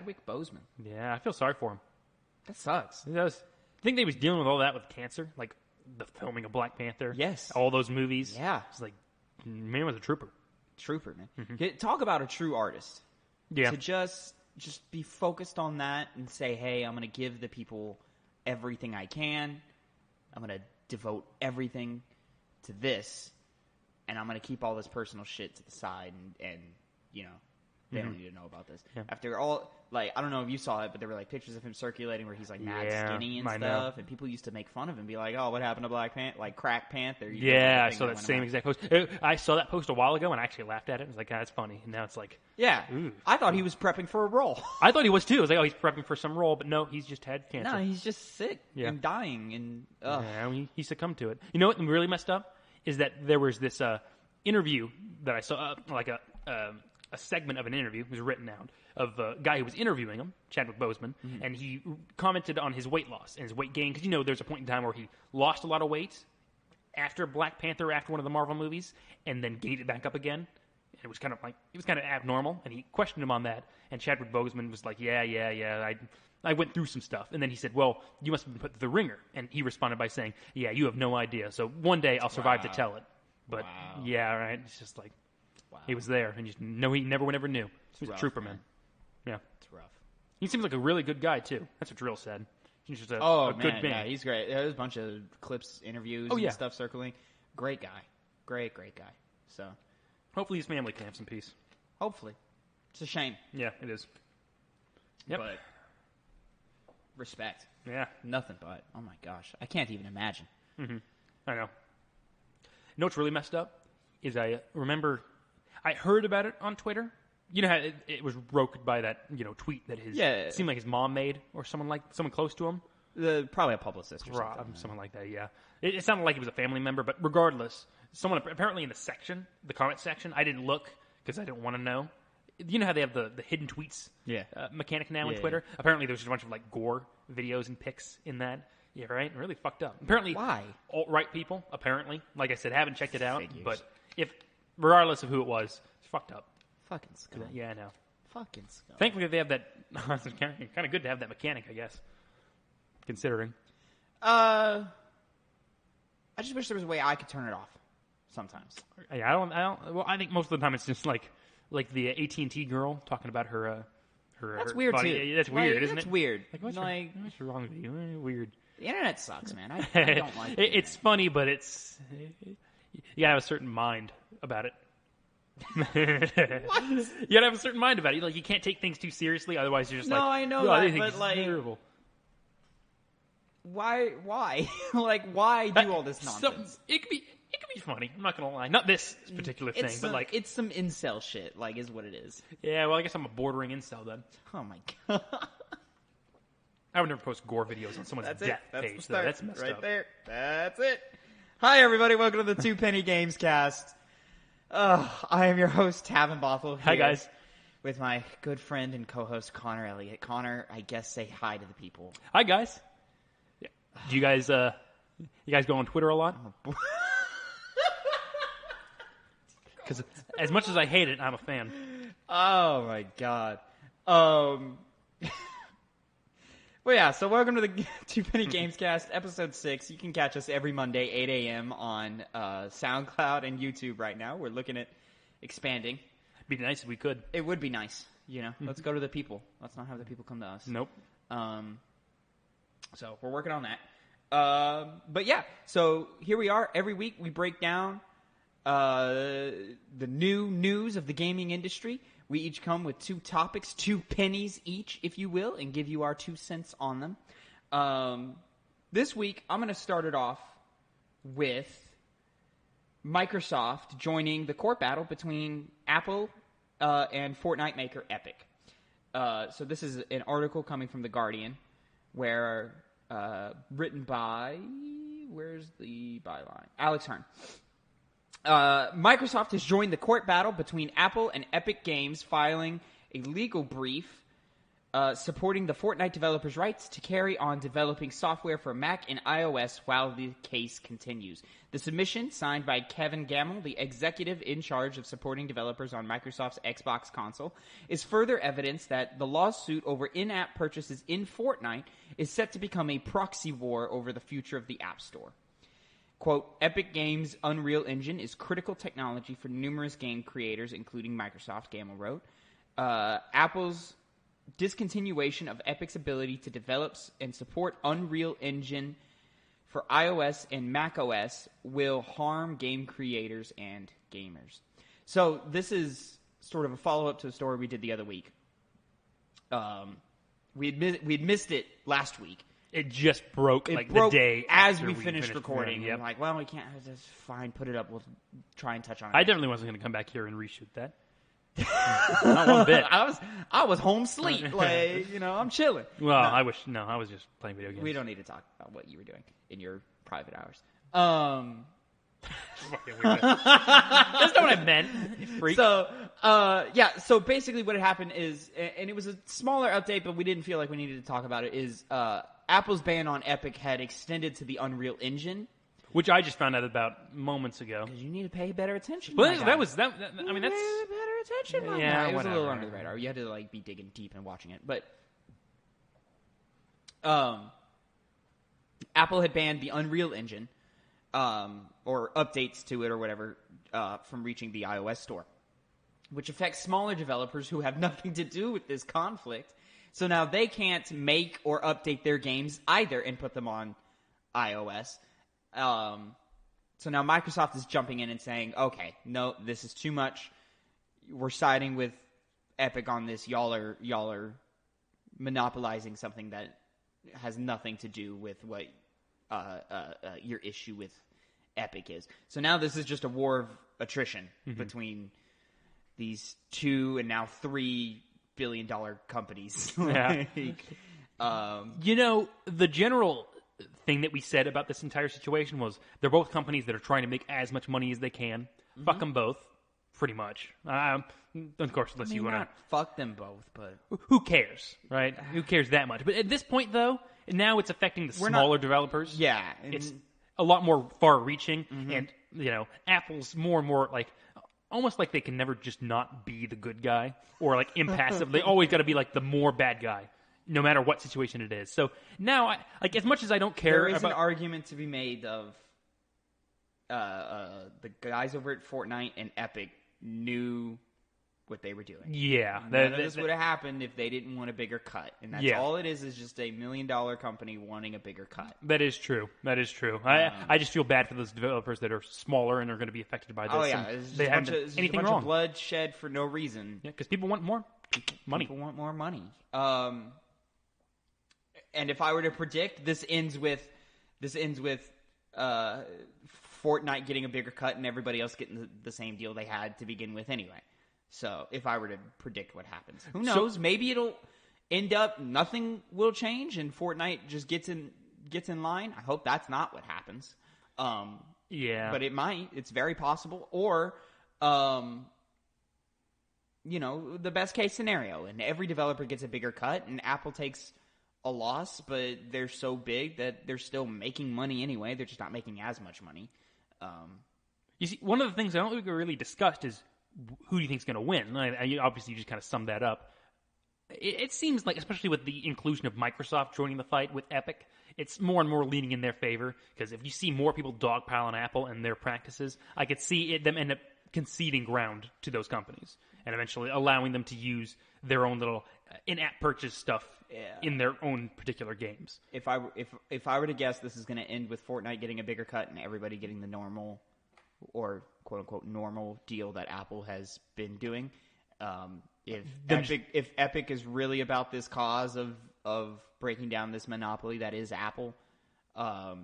Chadwick Boseman. Yeah, I feel sorry for him. That sucks. It does. I think they was dealing with all that with cancer, like the filming of Black Panther. Yes. All those movies. Yeah. It's like, man was a trooper. Trooper, man. Talk about a true artist. Yeah. To just be focused on that and say, hey, I'm going to give the people everything I can. I'm going to devote everything to this. And I'm going to keep all this personal shit to the side and you know, they don't need to know about this. Yeah. After all, like, I don't know if you saw it, but there were, like, pictures of him circulating where he's, like, mad skinny and stuff. And people used to make fun of him and be like, oh, what happened to Black Panther? Like, Crack Panther. Yeah, I saw that same exact post. I saw that post a while ago and I actually laughed at it. I was like, that's funny. And now it's like... Yeah. Ooh. I thought he was prepping for a role. I thought he was, too. I was like, oh, he's prepping for some role. But no, he's just had cancer. No, he's just sick and dying. And yeah, he succumbed to it. You know what really messed up? Is that there was this interview that I saw, like a segment of an interview was written out of a guy who was interviewing him, Chadwick Boseman, and he commented on his weight loss and his weight gain. Because, you know, there's a point in time where he lost a lot of weight after Black Panther, after one of the Marvel movies, and then gained it back up again. And it was kind of like, it was kind of abnormal, and he questioned him on that. And Chadwick Boseman was like, yeah, I went through some stuff. And then he said, well, you must have been put through the ringer. And he responded by saying, yeah, you have no idea. So one day I'll survive to tell it. But, yeah, right, it's just like... Wow. He was there, and you know he never knew. He's a trooper, man. Yeah. It's rough. He seems like a really good guy, too. That's what Drill said. He's just a good man. Yeah, he's great. There's a bunch of clips, interviews, and stuff circling. Great guy. Great guy. So, hopefully his family can have some peace. Hopefully. It's a shame. Yeah, it is. Yep. But, respect. Yeah. Nothing but. Oh, my gosh. I can't even imagine. Mm-hmm. I know. You know what's really messed up? Is I remember... I heard about it on Twitter. You know how it was brokered by that, you know, tweet that it seemed like his mom made or someone close to him. Probably a publicist or something like that, yeah. It sounded like it was a family member, but regardless, someone apparently in the comment section, I didn't look because I didn't want to know. You know how they have the hidden tweets mechanic now on Twitter? Yeah. Apparently there's just a bunch of like gore videos and pics in that. Yeah, right? Really fucked up. Apparently, why? Alt-right people, apparently. Like I said, haven't checked it out, but regardless of who it was, it's fucked up. Fucking scum. Yeah, I know. Fucking scum. Thankfully, they have that. It's kind of good to have that mechanic, I guess. Considering. I just wish there was a way I could turn it off. Sometimes. Yeah, I don't. Well, I think most of the time it's just like the AT&T girl talking about her. That's her weird body. too. That's weird, isn't it? That's weird. Like, what's wrong with you? Weird. The internet sucks, man. I don't like it. It's funny, but it's... You gotta have a certain mind about it. What? You gotta have a certain mind about it. Like, you can't take things too seriously, otherwise you're just No, I know that, but like... terrible. Why? Like, why do all this nonsense? It could be funny. I'm not gonna lie. Not this particular thing, but like... It's some incel shit, like, is what it is. Yeah, well, I guess I'm a bordering incel, then. Oh, my God. I would never post gore videos on someone's death page, though. That's messed up. Right there. That's it. Hi, everybody. Welcome to the Two Penny Gamescast. I am your host, Tavin Bothell. Hi, guys. With my good friend and co-host, Connor Elliott. Connor, I guess say hi to the people. Hi, guys. Yeah. Do you guys go on Twitter a lot? Because as much as I hate it, I'm a fan. Oh, my God. Well, yeah, so welcome to the Two Penny Gamescast, episode 6. You can catch us every Monday, 8 a.m. on SoundCloud and YouTube right now. We're looking at expanding. It'd be nice if we could. It would be nice, you know. Let's go to the people. Let's not have the people come to us. Nope. So we're working on that. But yeah, so here we are. Every week we break down the new news of the gaming industry. We each come with 2 topics, 2 pennies each, if you will, and give you our 2 cents on them. This week, I'm going to start it off with Microsoft joining the court battle between Apple and Fortnite maker Epic. So this is an article coming from The Guardian, where written by, where's the byline? Alex Hearn. Microsoft has joined the court battle between Apple and Epic Games, filing a legal brief supporting the Fortnite developers' rights to carry on developing software for Mac and iOS while the case continues. The submission, signed by Kevin Gamble, the executive in charge of supporting developers on Microsoft's Xbox console, is further evidence that the lawsuit over in-app purchases in Fortnite is set to become a proxy war over the future of the App Store. Quote, Epic Games' Unreal Engine is critical technology for numerous game creators, including Microsoft, Gamble wrote. Apple's discontinuation of Epic's ability to develop and support Unreal Engine for iOS and macOS will harm game creators and gamers. So this is sort of a follow-up to the story we did the other week. We'd missed it last week. It just broke the day as after we finished recording. Yep. I'm like, well, we can't. Just fine, put it up. We'll try and touch on it. I definitely wasn't going to come back here and reshoot that. Not one bit. I was home sleep. I'm chilling. Well, I was just playing video games. We don't need to talk about what you were doing in your private hours. That's not what I meant, you freak. So basically what had happened is, and it was a smaller update, but we didn't feel like we needed to talk about it, is Apple's ban on Epic had extended to the Unreal Engine. Which I just found out about moments ago. Because you need to pay better attention. Well, that's... Pay better attention. Yeah, it was whatever. a little under the radar. You had to be digging deep and watching it. But Apple had banned the Unreal Engine, or updates to it or whatever, from reaching the iOS store, which affects smaller developers who have nothing to do with this conflict. So now they can't make or update their games either and put them on iOS. So now Microsoft is jumping in and saying, okay, no, this is too much. We're siding with Epic on this. Y'all are monopolizing something that has nothing to do with what your issue with Epic is. So now this is just a war of attrition between these $2 and now $3 billion companies. Yeah. The general thing that we said about this entire situation was they're both companies that are trying to make as much money as they can. Fuck them both, pretty much. Of course, unless you want to... fuck them both, but... Who cares, right? Who cares that much? But at this point, though, now it's affecting the smaller developers. Yeah. It's a lot more far-reaching, and, Apple's more and more, almost like they can never just not be the good guy, or, impassive. They always got to be, the more bad guy, no matter what situation it is. So now, as much as I don't care there is an argument to be made of the guys over at Fortnite and Epic knew what they were doing. Yeah. None of this would have happened if they didn't want a bigger cut. And that's all it is just a $1 million company wanting a bigger cut. That is true. I just feel bad for those developers that are smaller and are going to be affected by this. Oh, yeah. It's they haven't done anything wrong. Of blood shed for no reason. Yeah, because people want more money. People want more money. And if I were to predict, this ends with Fortnite getting a bigger cut and everybody else getting the same deal they had to begin with anyway. So if I were to predict what happens, who knows? So, maybe it'll end up nothing will change and Fortnite just gets in line. I hope that's not what happens. Yeah, but it might. It's very possible. Or, the best case scenario, and every developer gets a bigger cut, and Apple takes a loss, but they're so big that they're still making money anyway. They're just not making as much money. You see, one of the things I don't think we really discussed is who do you think is going to win? Obviously, you just kind of summed that up. It seems like, especially with the inclusion of Microsoft joining the fight with Epic, it's more and more leaning in their favor. Because if you see more people dogpile on Apple and their practices, I could see them end up conceding ground to those companies and eventually allowing them to use their own little in-app purchase stuff in their own particular games. If I were to guess, this is going to end with Fortnite getting a bigger cut and everybody getting the normal or quote-unquote normal deal that Apple has been doing. If Epic is really about this cause of breaking down this monopoly that is Apple, I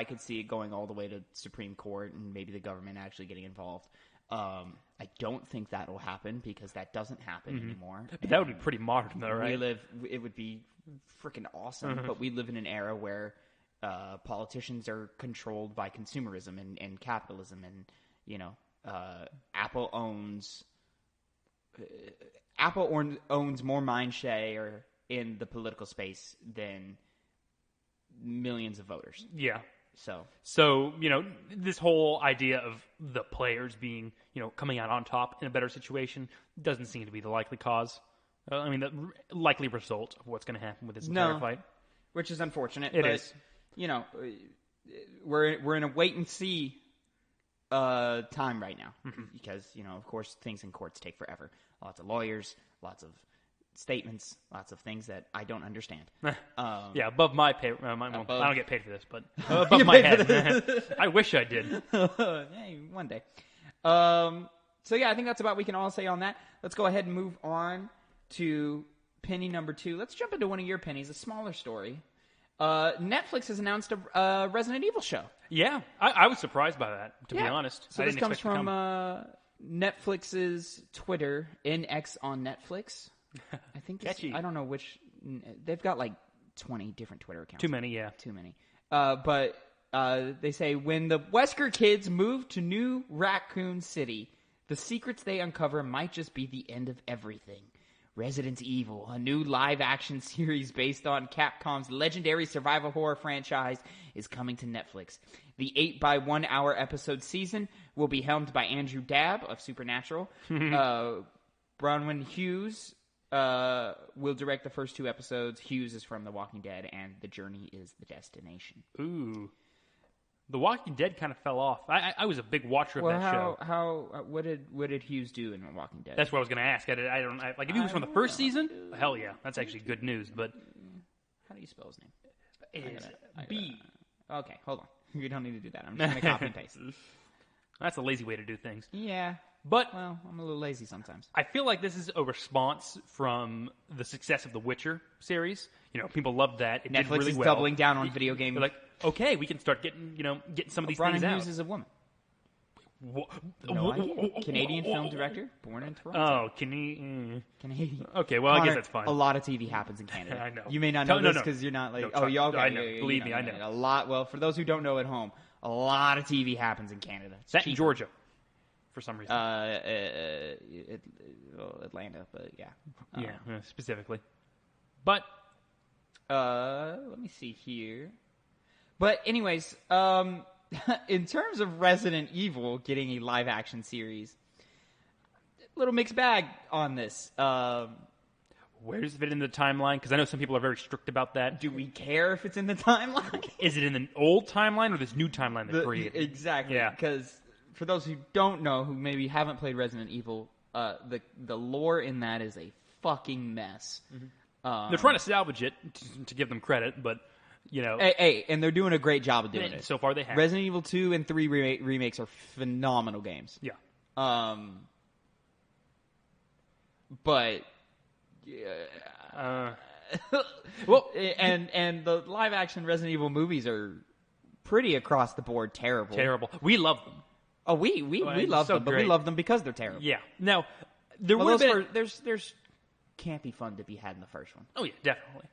could see it going all the way to Supreme Court and maybe the government actually getting involved. I don't think that will happen because that doesn't happen anymore. But that would be pretty modern, though, right? It would be freaking awesome. But we live in an era where politicians are controlled by consumerism and capitalism, and Apple owns Apple owns more mind share in the political space than millions of voters. Yeah. So, this whole idea of the players being, coming out on top in a better situation doesn't seem to be the likely cause. The likely result of what's going to happen with this entire fight. Which is unfortunate. It is. We're in a wait and see time right now. Mm-hmm. Because, of course, things in courts take forever. Lots of lawyers, lots of statements, lots of things that I don't understand. Yeah, above my pay. I don't get paid for this, but You above my pay for head. I wish I did. Hey, one day. So yeah, I think that's about what we can all say on that. Let's go ahead and move on to penny number 2. Let's jump into one of your pennies, a smaller story. Netflix has announced a Resident Evil show. Yeah, I was surprised by that, to be honest. So this comes from Netflix's Twitter, NX on Netflix. I think I don't know which. They've got like 20 different Twitter accounts. Too many, yeah. Too many. But they say, when the Wesker kids move to New Raccoon City, the secrets they uncover might just be the end of everything. Resident Evil, a new live-action series based on Capcom's legendary survival horror franchise, is coming to Netflix. The 8x1 hour episode season will be helmed by Andrew Dabb of Supernatural. Bronwyn Hughes will direct the first 2 episodes. Hughes is from The Walking Dead, and The Journey is the destination. Ooh. The Walking Dead kind of fell off. I was a big watcher of that show. What did Hughes do in The Walking Dead? That's what I was going to ask. If he was from the first season, hell yeah, that's actually good news. But how do you spell his name? It is B. Okay, hold on. You don't need to do that. I'm just going to copy and paste. That's a lazy way to do things. Yeah. But well, I'm a little lazy sometimes. I feel like this is a response from the success of the Witcher series. People loved that. It Netflix did really is well. doubling down on video games. They're like, okay, we can start getting some of these Brian things out. Hughes is a woman. No idea. Canadian film director, born in Toronto. Oh, Canadian. Okay, well, Connor, I guess that's fine. A lot of TV happens in Canada. I know. You may not know this because you're not like. No, you okay? I know. Believe me, I know. A lot. Well, for those who don't know at home, a lot of TV happens in Canada. It's that cheaper. in Georgia, for some reason. Atlanta, but yeah. Specifically. But let me see here. But anyways, in terms of Resident Evil getting a live action series, little mixed bag on this. Where does it fit in the timeline? Because I know some people are very strict about that. Do we care if it's in the timeline? Is it in the old timeline or this new timeline they created? Exactly. Yeah. Because for those who don't know, who maybe haven't played Resident Evil, the lore in that is a fucking mess. Mm-hmm. They're trying to salvage it, to give them credit, but, Hey, and they're doing a great job of doing it. So far they have. Resident Evil 2 and 3 remakes are phenomenal games. Yeah. But... well, and the live action Resident Evil movies are pretty across the board terrible. We love them. Oh, we love them, but we love them because they're terrible. Yeah. Now, there would have been... There's campy fun to be had in the first one. Oh yeah, definitely.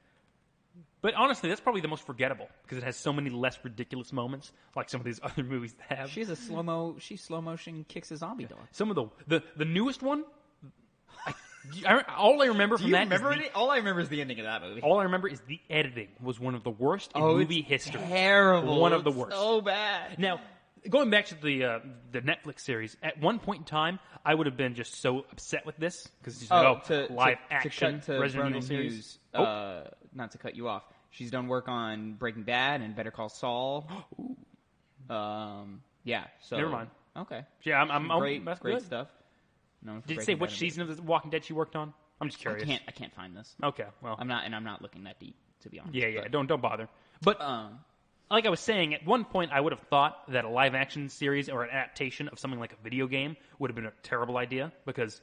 But honestly, that's probably the most forgettable because it has so many less ridiculous moments, like some of these other movies have. She slow motion kicks a zombie dog. Some of the newest one. All I remember from that. All I remember is the ending of that movie. All I remember is the editing was one of the worst in movie history. Terrible. One of the worst. So bad. Now, going back to the Netflix series, at one point in time, I would have been just so upset with this because it's live action Resident Evil series. Not to cut you off, she's done work on Breaking Bad and Better Call Saul. Yeah. So never mind. Okay. Yeah, I'm great. That's great good. stuff. Did it say which season of The Walking Dead she worked on? I'm just curious. I can't find this. Okay, well, I'm not looking that deep, to be honest. Yeah. Don't bother. But like I was saying, at one point I would have thought that a live action series or an adaptation of something like a video game would have been a terrible idea because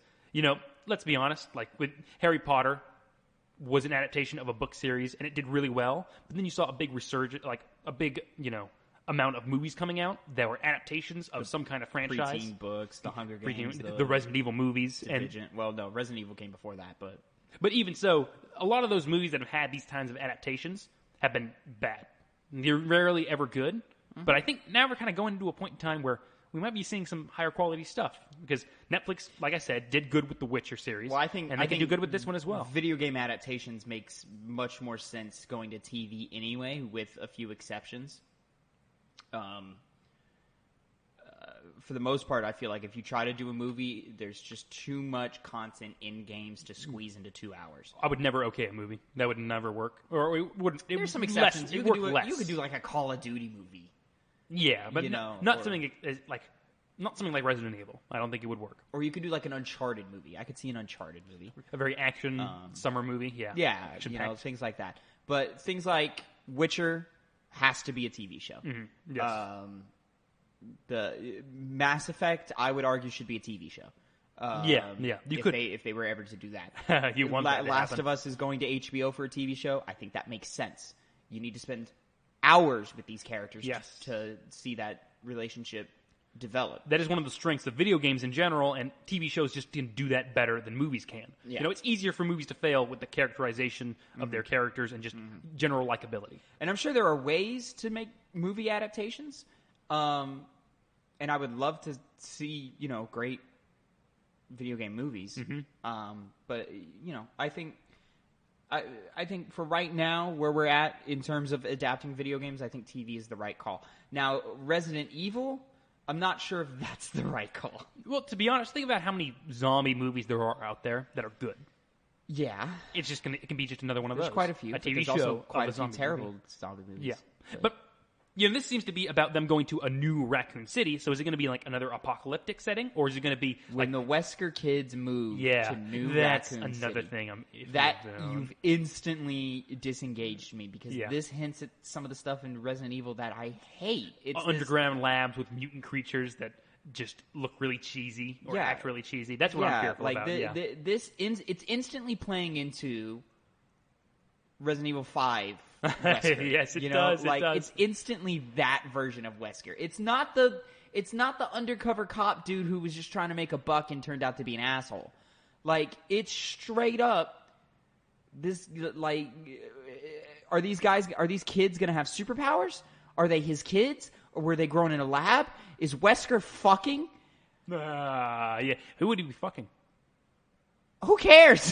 let's be honest, like with Harry Potter was an adaptation of a book series and it did really well, but then you saw a big resurgence, like a big amount of movies coming out that were adaptations of some kind of franchise. Preteen books, the Hunger Games, the Resident Evil movies. Well, no, Resident Evil came before that, but... But even so, a lot of those movies that have had these kinds of adaptations have been bad. They're rarely ever good, but I think now we're kind of going into a point in time where we might be seeing some higher quality stuff because Netflix, like I said, did good with the Witcher series. Well, I think they can do good with this one as well. Video game adaptations makes much more sense going to TV anyway, with a few exceptions. For the most part, I feel like if you try to do a movie, there's just too much content in games to squeeze into 2 hours. I would never okay a movie. That would never work. Or it wouldn't. There's some exceptions. You could do like a Call of Duty movie. Yeah, but not something like Resident Evil. I don't think it would work. Or you could do like an Uncharted movie. I could see an Uncharted movie. A very action summer movie. Yeah. Yeah, things like that. But things like Witcher has to be a TV show. Mm-hmm. Yes. The Mass Effect, I would argue, should be a TV show. If they were ever to do that. You want that to Last happen. of Us is going to HBO for a TV show. I think that makes sense. You need to spend hours with these characters to see that relationship develop. That is one of the strengths of video games in general, and TV shows just can do that better than movies can. Yeah. You know, it's easier for movies to fail with the characterization of their characters and just general likability. And I'm sure there are ways to make movie adaptations. And I would love to see, great video game movies. Mm-hmm. But I think for right now, where we're at in terms of adapting video games, I think TV is the right call. Now, Resident Evil, I'm not sure if that's the right call. Well, to be honest, think about how many zombie movies there are out there that are good. Yeah. It can be just another one of There's those. quite a few. A TV there's show also of quite a a few zombie terrible movie. zombie movies. Yeah. But this seems to be about them going to a new Raccoon City. So is it going to be like another apocalyptic setting, or is it going to be when the Wesker kids move to new that's Raccoon another City? thing. You've instantly disengaged me because this hints at some of the stuff in Resident Evil that I hate. It's underground labs with mutant creatures that just look really cheesy or act really cheesy. That's what I'm fearful about. It's instantly playing into Resident Evil 5. Wesker. Yes, it does. It's instantly that version of Wesker. It's not the undercover cop dude who was just trying to make a buck and turned out to be an asshole. Like, it's straight up this. Like, are these kids gonna have superpowers? Are they his kids, or were they grown in a lab? Is Wesker fucking? Yeah. Who would he be fucking? Who cares?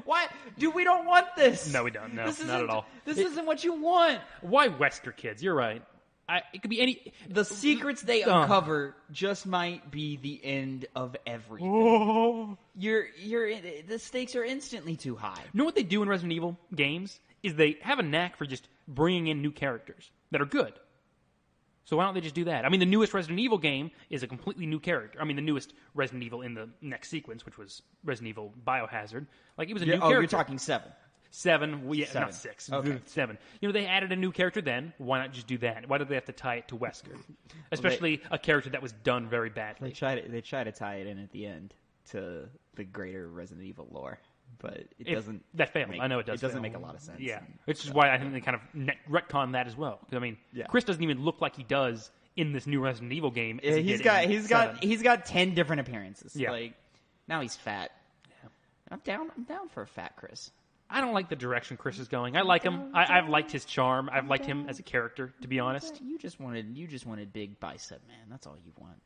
Why? Dude, we don't want this. No, we don't. No, not at all. This isn't what you want. Why Wesker kids? You're right. It could be any... The secrets they uncover just might be the end of everything. Oh. The stakes are instantly too high. You know what they do in Resident Evil games? Is they have a knack for just bringing in new characters that are good. So why don't they just do that? I mean, the newest Resident Evil game is a completely new character. I mean, the newest Resident Evil in the next sequence, which was Resident Evil Biohazard. Like, it was a new character. Oh, you're talking 7. 7, Seven. not 6. Okay. 7. You know, they added a new character then. Why not just do that? Why do they have to tie it to Wesker? Especially a character that was done very badly. They try to tie it in at the end to the greater Resident Evil lore. But it doesn't. That failed. I know it does. It doesn't fail. make a lot of sense. Yeah, which is why I think they kind of retcon that as well. Because I mean, Chris doesn't even look like he does in this new Resident Evil game. He's got 10 different appearances. Yeah. Like, now he's fat. Yeah. I'm down for a fat Chris. I don't like the direction Chris is going. I like him. I've liked his charm. I've liked him as a character, to be honest. You just wanted big bicep man. That's all you want.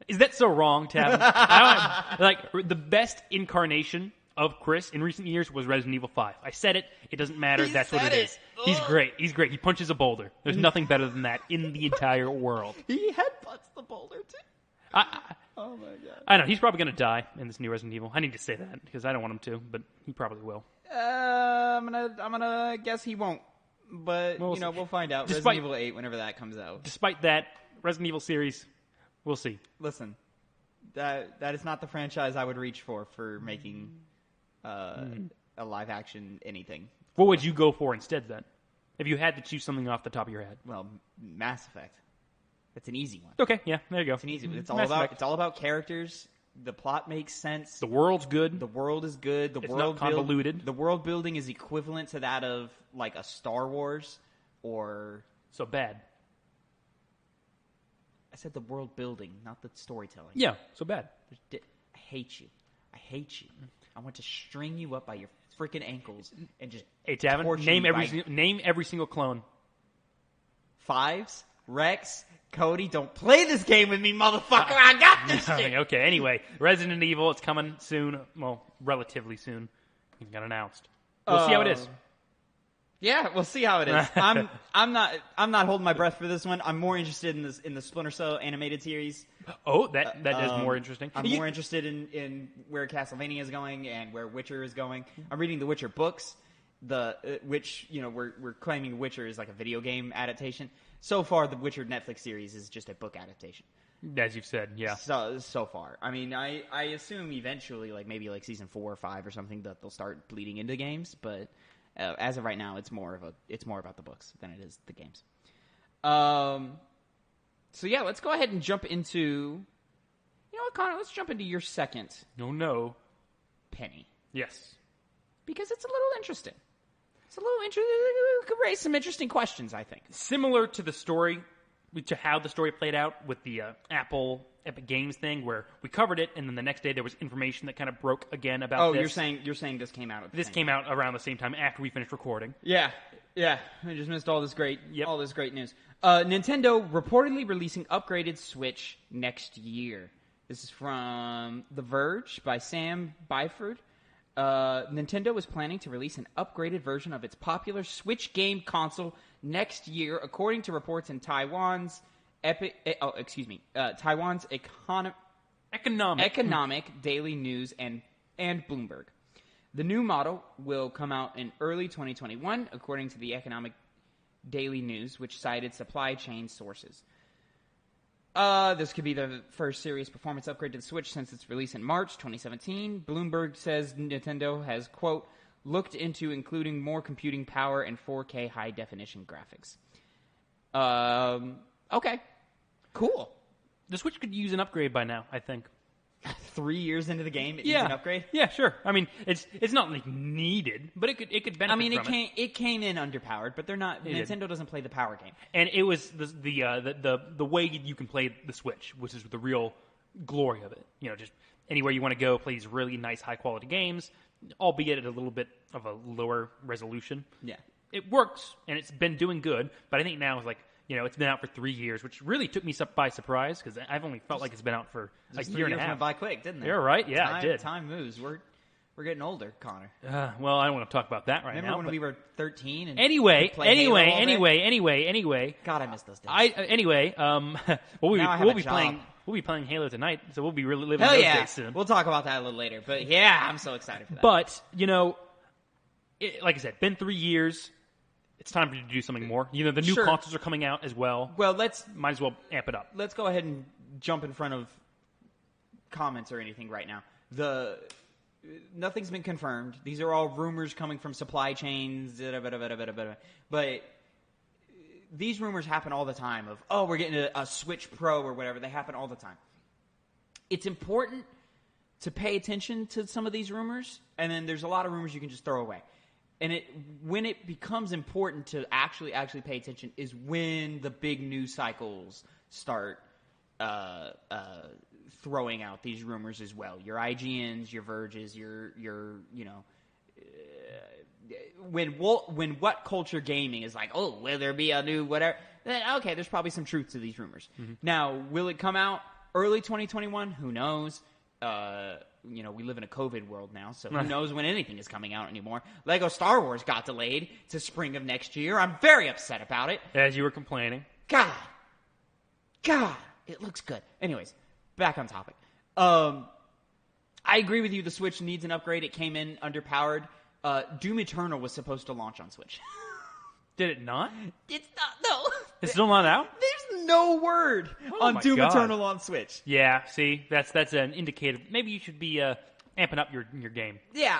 Is that so wrong, Tavin? Like, the best incarnation of Chris in recent years was Resident Evil 5. I said it. It doesn't matter. That's what it is. He's great. He's great. He punches a boulder. There's nothing better than that in the entire world. He headbutts the boulder, too. Oh, my God. I know. He's probably going to die in this new Resident Evil. I need to say that because I don't want him to, but he probably will. I'm gonna guess he won't. But, we'll find out. Resident Evil 8, whenever that comes out. Despite that, Resident Evil series, we'll see. Listen, that is not the franchise I would reach for making a live-action anything. What would you go for instead, then? If you had to choose something off the top of your head. Well, Mass Effect. That's an easy one. Okay, yeah, there you go. It's an easy one. It's all about characters. The plot makes sense. The world's good. The world is good. It's not convoluted. The world building is equivalent to that of like a Star Wars or... So bad. I said the world building, not the storytelling. Yeah, so bad. I hate you. I hate you. I want to string you up by your freaking ankles and just Tavin, name every single clone. Fives, Rex, Cody, don't play this game with me, motherfucker. I got this shit. Okay, anyway. Resident Evil, it's coming soon. Well, relatively soon. It got announced. We'll see how it is. Yeah, we'll see how it is. I'm not holding my breath for this one. I'm more interested in the Splinter Cell animated series. Oh, that is more interesting. I'm more interested in where Castlevania is going and where Witcher is going. I'm reading the Witcher books, which we're claiming Witcher is like a video game adaptation. So far, the Witcher Netflix series is just a book adaptation. As you've said, yeah. So far, I mean, I assume eventually, like maybe like season 4 or 5 or something, that they'll start bleeding into games, but. As of right now, it's more about the books than it is the games. So yeah, let's go ahead and jump into. You know what, Connor? Let's jump into your second. No. Penny. Yes. Because it's a little interesting. It could raise some interesting questions, I think. Similar to the story, to how the story played out with the Epic Games thing, where we covered it, and then the next day there was information that kind of broke again about this. Oh, you're saying this came out. This came out around the same time after we finished recording. Yeah. I just missed all this great news. Nintendo reportedly releasing upgraded Switch next year. This is from The Verge by Sam Byford. Nintendo is planning to release an upgraded version of its popular Switch game console next year, according to reports in Taiwan's Economic Daily News and Bloomberg. The new model will come out in early 2021, according to the Economic Daily News, which cited supply chain sources. This could be the first serious performance upgrade to the Switch since its release in March 2017. Bloomberg says Nintendo has, quote, looked into including more computing power and 4K high-definition graphics. Okay. Cool. The Switch could use an upgrade by now, I think. 3 years into the game, it needs an upgrade? Yeah, sure. I mean, it's not like needed, but it could benefit. I mean, it came in underpowered, but they're not. Nintendo doesn't play the power game, and it was the way you can play the Switch, which is the real glory of it. Just anywhere you want to go, play these really nice, high quality games, albeit at a little bit of a lower resolution. Yeah, it works, and it's been doing good. But I think now it's like. It's been out for 3 years, which really took me by surprise because I've only felt like it's been out for a year and a half. Went by quick, didn't it? You're right. Yeah, it did. Time moves. We're getting older, Connor. Well, I don't want to talk about that Remember now. when we were 13? And anyway. God, I miss those days. We'll be playing Halo tonight, so we'll be really living those days soon. We'll talk about that a little later. But yeah, I'm so excited for that. But like I said, been 3 years. It's time for you to do something more. The new consoles are coming out as well. Well, might as well amp it up. Let's go ahead and jump in front of comments or anything right now. Nothing's been confirmed. These are all rumors coming from supply chains. But these rumors happen all the time. We're getting a Switch Pro or whatever. They happen all the time. It's important to pay attention to some of these rumors, and then there's a lot of rumors you can just throw away. And when it becomes important to actually pay attention is when the big news cycles start throwing out these rumors as well. Your IGNs, your Verges, when What Culture Gaming is like, will there be a new whatever? Then okay, there's probably some truth to these rumors. Mm-hmm. Now, will it come out early 2021? Who knows? We live in a COVID world now, so who knows when anything is coming out anymore. Lego Star Wars got delayed to spring of next year. I'm very upset about it. As you were complaining. God, it looks good. Anyways, back on topic. I agree with you. The Switch needs an upgrade. It came in underpowered. Doom Eternal was supposed to launch on Switch. Did it not? It's not. No. It's still not out? There's no word on Doom Eternal on Switch. Yeah, see, that's an indicator. Maybe you should be amping up your game. Yeah.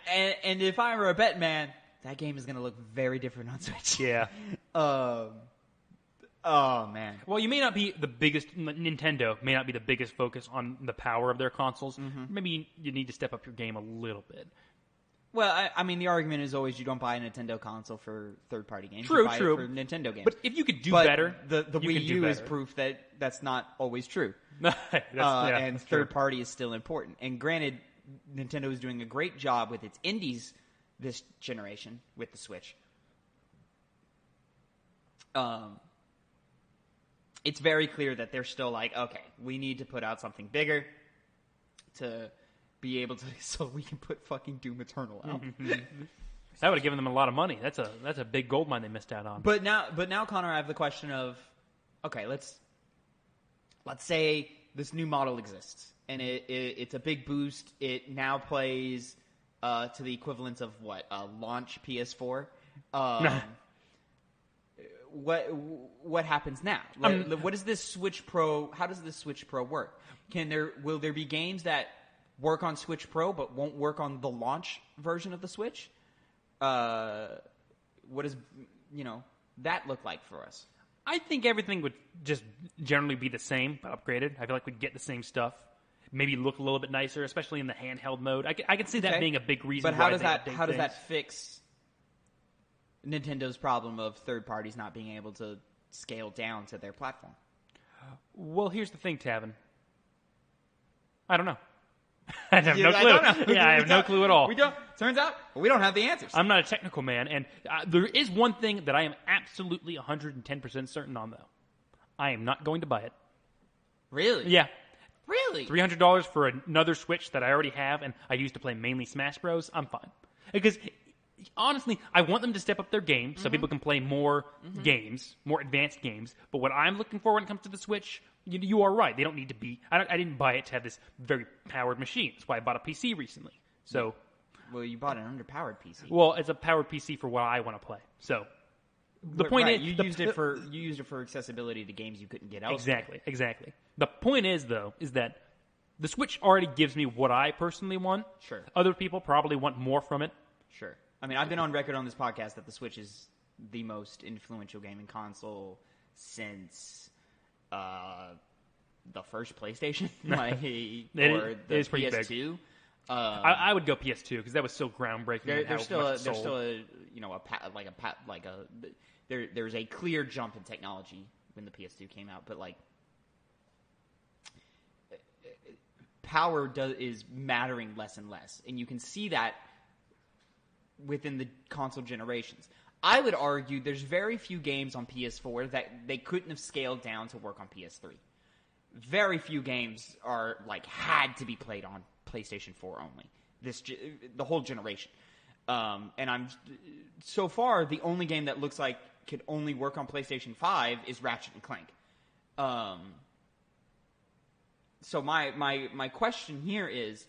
And if I were a bet man, that game is going to look very different on Switch. Yeah. Oh, man. Well, you may not be the biggest, Nintendo may not be the biggest focus on the power of their consoles. Mm-hmm. Maybe you need to step up your game a little bit. Well, I mean, the argument is always you don't buy a Nintendo console for third-party games. True. You buy it for Nintendo games. But if you could do better, the Wii U is proof that that's not always true. And third-party is still important. And granted, Nintendo is doing a great job with its indies this generation with the Switch. it's very clear that they're still like, okay, we need to put out something bigger to be able to, so we can put fucking Doom Eternal out. That would have given them a lot of money. That's a big gold mine they missed out on. But now, Connor, I have the question of, okay, let's say this new model exists, and it's a big boost. It now plays to the equivalent of what, launch PS4. What happens now? What is this Switch Pro? How does this Switch Pro work? Will there be games that work on Switch Pro but won't work on the launch version of the Switch? What does that look like for us? I think everything would just generally be the same, but upgraded. I feel like we'd get the same stuff. Maybe look a little bit nicer, especially in the handheld mode. I can see that being a big reason. But how does that fix Nintendo's problem of third parties not being able to scale down to their platform? Well, here's the thing, Tavin. I don't know. I have no clue. I have no clue at all. Turns out we don't have the answers. I'm not a technical man, and there is one thing that I am absolutely 110% certain on, though. I am not going to buy it. Really? Yeah. Really? $300 for another Switch that I already have, and I used to play mainly Smash Bros. I'm fine. Because, honestly, I want them to step up their game so people can play more games, more advanced games. But what I'm looking for when it comes to the Switch, you are right. They don't need to be... I didn't buy it to have this very powered machine. That's why I bought a PC recently. So... Well, you bought an underpowered PC. Well, it's a powered PC for what I want to play. So... The point is... You used it for accessibility to games you couldn't get elsewhere. Exactly. The point is, though, is that the Switch already gives me what I personally want. Sure. Other people probably want more from it. Sure. I mean, I've been on record on this podcast that the Switch is the most influential gaming console since the first PlayStation, or the PS2. I would go PS2 because that was still groundbreaking. There's a clear jump in technology when the PS2 came out, but like power is mattering less and less, and you can see that within the console generations. I would argue there's very few games on PS4 that they couldn't have scaled down to work on PS3. Very few games are had to be played on PlayStation 4 only. The whole generation. And so far the only game that looks like could only work on PlayStation 5 is Ratchet and Clank. So my question here is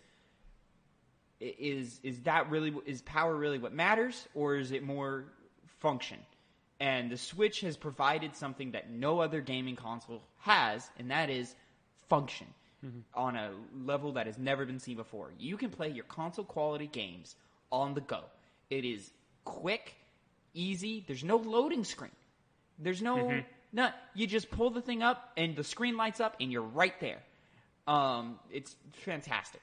power really what matters, or is it more function? And the Switch has provided something that no other gaming console has, and that is function on a level that has never been seen before. You can play your console quality games on the go. It is quick, easy. There's no loading screen. There's no you just pull the thing up and the screen lights up and you're right there. It's fantastic.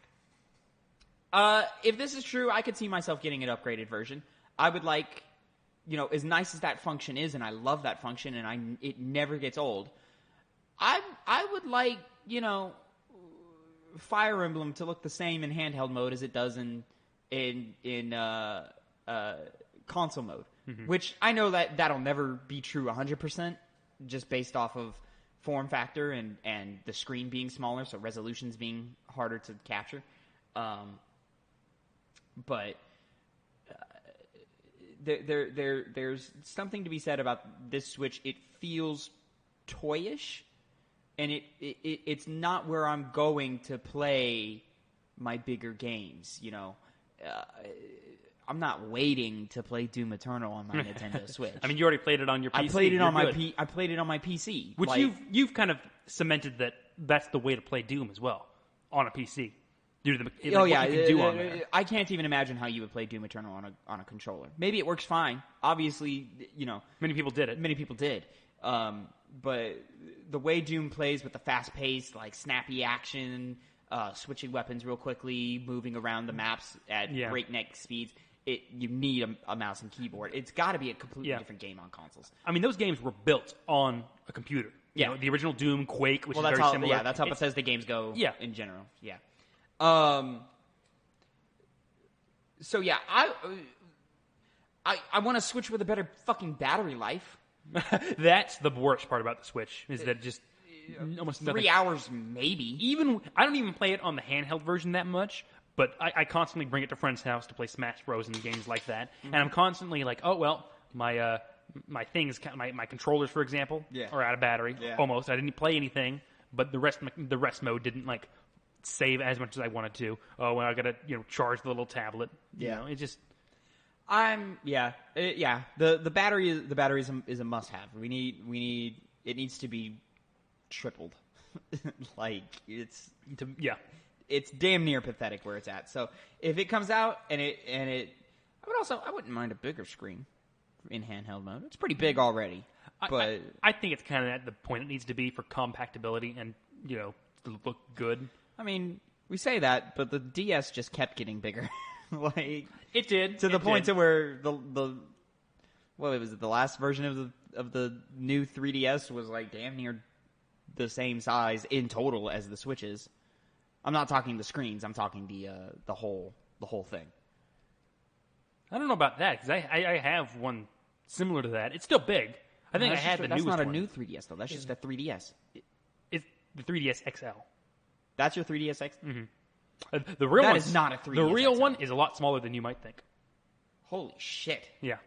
If this is true, I could see myself getting an upgraded version. I would like, as nice as that function is, and I love that function, and it never gets old. I would like, Fire Emblem to look the same in handheld mode as it does in console mode, which I know that'll never be true 100%, just based off of form factor and the screen being smaller, so resolutions being harder to capture. But there's something to be said about this Switch. It feels toyish, and it's not where I'm going to play my bigger games. I'm not waiting to play Doom Eternal on my Nintendo Switch. I mean, you already played it on your PC. I played it on my PC, which you've kind of cemented that that's the way to play Doom as well on a PC. Due to what you can do on there. I can't even imagine how you would play Doom Eternal on a controller. Maybe it works fine. Obviously, many people did it. Many people did. But the way Doom plays with the fast pace, snappy action, switching weapons real quickly, moving around the maps at breakneck speeds, you need a mouse and keyboard. It's got to be a completely different game on consoles. I mean, those games were built on a computer. The original Doom, Quake, which is very similar. Yeah, that's how Bethesda games go in general. Yeah. So yeah, I want to Switch with a better fucking battery life. That's the worst part about the Switch, is that just almost nothing. 3 hours, maybe. I don't even play it on the handheld version that much, but I constantly bring it to friends' house to play Smash Bros. And games like that, and I'm constantly like, oh, well, my controllers, for example, are out of battery, almost. I didn't play anything, but the rest mode didn't, like, save as much as I wanted to. Oh, well, I gotta, charge the little tablet. It just... The battery is a must have. We need it needs to be tripled. Like it's damn near pathetic where it's at. So if it comes out and I wouldn't mind a bigger screen in handheld mode. It's pretty big already. But I think it's kind of at the point it needs to be for compactability and to look good. I mean, we say that, but the DS just kept getting bigger. Like it did to the point to where the last version of the new 3DS was like damn near the same size in total as the Switches. I'm not talking the screens. I'm talking the whole thing. I don't know about that because I have one similar to that. It's still big. I think I had the newest one. That's not a new 3DS though. That's just a 3DS. It's the 3DS XL. That's your 3DS XL? Mm-hmm. The real one is not a 3DS. The real XL. one is a lot smaller than you might think. Holy shit! Yeah.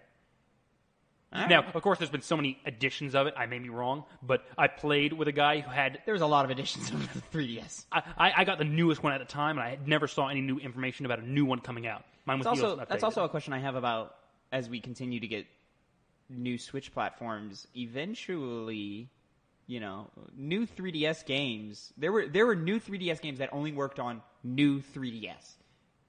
All now, right. of course, there's been so many editions of it. I may be wrong, but I played with a guy who had. There was a lot of editions of the 3DS. I got the newest one at the time, and I never saw any new information about a new one coming out. Mine was that's also a question I have about as we continue to get new Switch platforms. Eventually, new 3DS games. There were new 3DS games that only worked on new 3DS.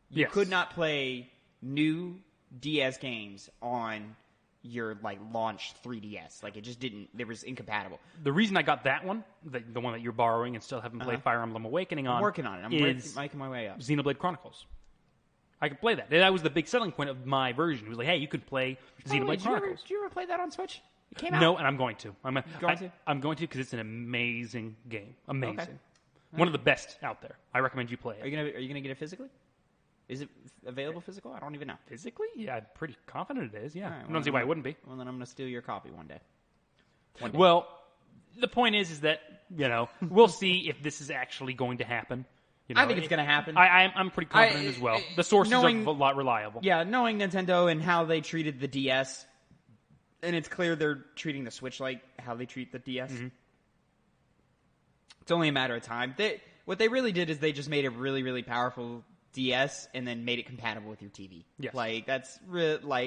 You could not play new DS games on your launch 3DS. Like it just didn't. It was incompatible. The reason I got that one, the one that you're borrowing and still haven't played Fire Emblem Awakening on, I'm working on it. I'm making my way up. Xenoblade Chronicles. I could play that. That was the big selling point of my version. It was like, hey, you could play Xenoblade Chronicles. Did you ever play that on Switch? It came out. No, and I'm going to. I'm going to because it's an amazing game. Amazing. Okay. One of the best out there. I recommend you play it. Are you gonna get it physically? Is it available physical? I don't even know. Physically? Yeah, I'm pretty confident it is. Yeah, right, I don't see why it wouldn't be. Well, then I'm gonna steal your copy one day. Well, the point is that we'll see if this is actually going to happen. I think it's going to happen. I'm pretty confident as well. The sources are a lot reliable. Yeah, knowing Nintendo and how they treated the DS, and it's clear they're treating the Switch like how they treat the DS. Mm-hmm. It's only a matter of time. What they really did is they just made a really, really powerful DS and then made it compatible with your TV. Yes. That's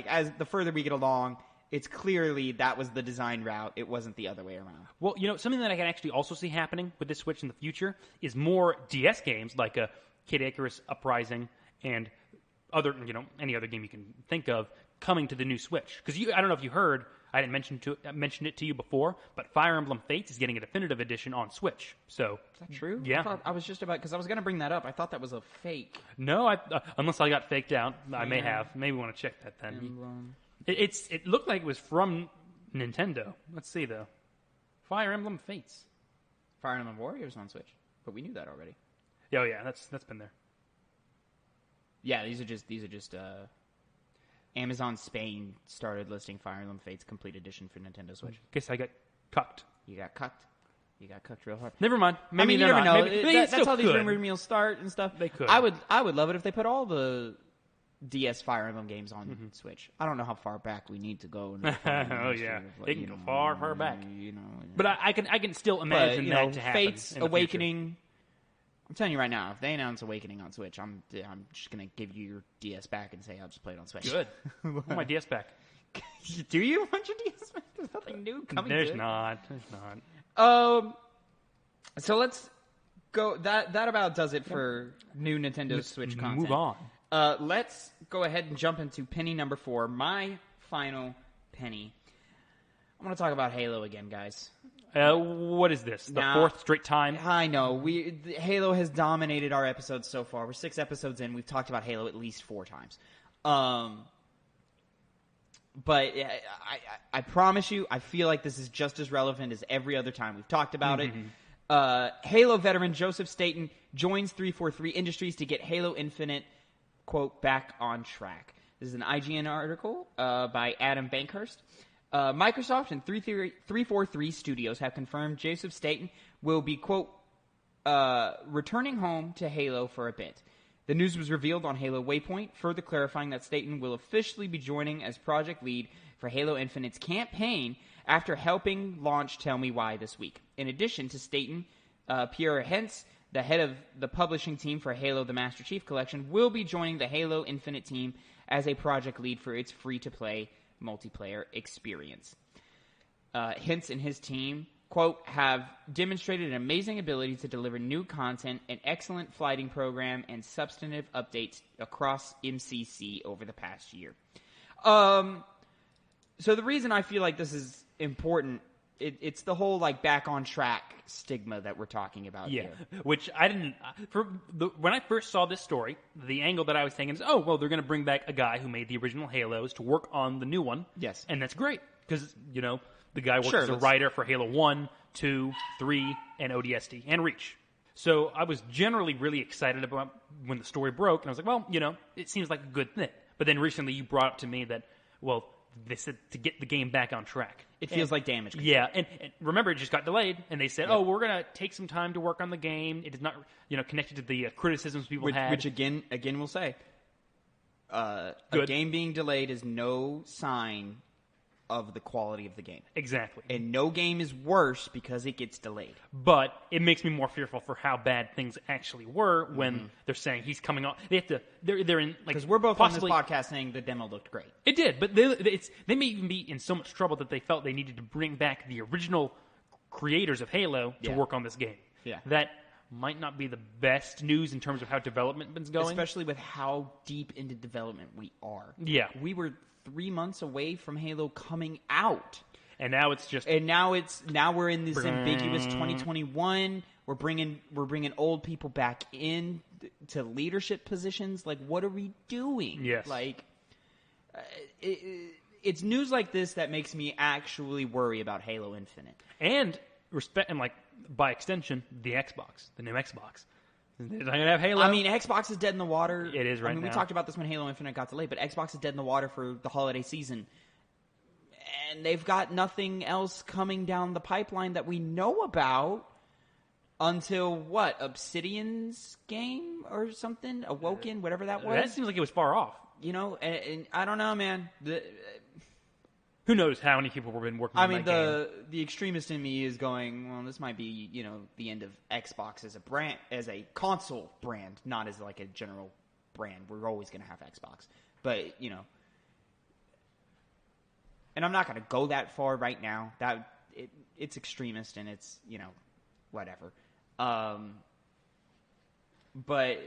as the further we get along, it's clearly that was the design route. It wasn't the other way around. Well, something that I can actually also see happening with this Switch in the future is more DS games like Kid Icarus Uprising and other, any other game you can think of coming to the new Switch. Because I don't know if you heard, I didn't mention it to you before, but Fire Emblem Fates is getting a definitive edition on Switch. So is that true? Yeah. I was just about because I was going to bring that up. I thought that was a fake. No, unless I got faked out, I may have. Maybe want to check that then. It looked like it was from Nintendo. Let's see though. Fire Emblem Fates. Fire Emblem Warriors on Switch, but we knew that already. Oh yeah, that's been there. Yeah, these are just Amazon Spain started listing Fire Emblem Fates Complete Edition for Nintendo Switch. Guess I got cucked. You got cucked. You got cooked real hard. Never mind. Maybe you never know. Maybe that's how these rumor meals start and stuff. They could. I would love it if they put all the DS Fire Emblem games on Switch. I don't know how far back we need to go. In the oh yeah, they can go far back. But I can still imagine that to happen. Fates Awakening. I'm telling you right now, if they announce Awakening on Switch, I'm just gonna give you your DS back and say I'll just play it on Switch. Good. I want my DS back. Do you want your DS back? There's nothing new coming. There's not. So let's go. That about does it for new Nintendo Switch content. Move on. Let's go ahead and jump into penny number 4. My final penny. I'm going to talk about Halo again, guys. What is this? The fourth straight time? I know. Halo has dominated our episodes so far. We're 6 episodes in. We've talked about Halo at least 4 times. But I promise you, I feel like this is just as relevant as every other time we've talked about it. Halo veteran Joseph Staten joins 343 Industries to get Halo Infinite, quote, back on track. This is an IGN article by Adam Bankhurst. Microsoft and 343 Studios have confirmed Joseph Staten will be, quote, returning home to Halo for a bit. The news was revealed on Halo Waypoint, further clarifying that Staten will officially be joining as project lead for Halo Infinite's campaign after helping launch Tell Me Why this week. In addition to Staten, Pierre Hentz, the head of the publishing team for Halo the Master Chief Collection, will be joining the Halo Infinite team as a project lead for its free-to-play multiplayer experience. Hentz and his team, quote, have demonstrated an amazing ability to deliver new content, an excellent flighting program, and substantive updates across MCC over the past year. So the reason I feel like this is important, it's the whole like back on track stigma that we're talking about here. Which I didn't. When I first saw this story, the angle that I was taking is, oh, well, they're going to bring back a guy who made the original Halos to work on the new one. Yes. And that's great because, you know, the guy works Sure, as a writer for Halo 1, 2, 3, and ODST, and Reach. So I was generally really excited about when the story broke, and I was like, well, you know, it seems like a good thing. But then recently you brought up to me that, well, they said to get the game back on track. It feels like damage control. Yeah, and remember, it just got delayed, and they said, oh, we're going to take some time to work on the game. It is not, you know, connected to the criticisms people had. Which again we'll say, a game being delayed is no sign of the quality of the game. Exactly. And no game is worse because it gets delayed. But it makes me more fearful for how bad things actually were when they're saying he's coming on. They have to. They're in like because we're both possibly, on this podcast saying the demo looked great. It did, but they may even be in so much trouble that they felt they needed to bring back the original creators of Halo to work on this game. Yeah. That might not be the best news in terms of how development is going, especially with how deep into development we are. Yeah, we were 3 months away from Halo coming out, and now it's just now we're in this ambiguous 2021. We're bringing old people back in to leadership positions. Like, what are we doing? Yes, like it's news like this that makes me actually worry about Halo Infinite and like by extension the new Xbox. They're not gonna have Halo. I mean, Xbox is dead in the water. It is right now. We talked about this when Halo Infinite got delayed, but Xbox is dead in the water for the holiday season. And they've got nothing else coming down the pipeline that we know about until, what, Obsidian's game or something? Awoken, whatever that was? That seems like it was far off. You know, and I don't know, man. Who knows how many people have been working on that game? The extremist in me is going, well, this might be, you know, the end of Xbox as a brand, as a console brand, not as like a general brand. We're always going to have Xbox. But, you know, and I'm not going to go that far right now. It's extremist and it's, you know, whatever. But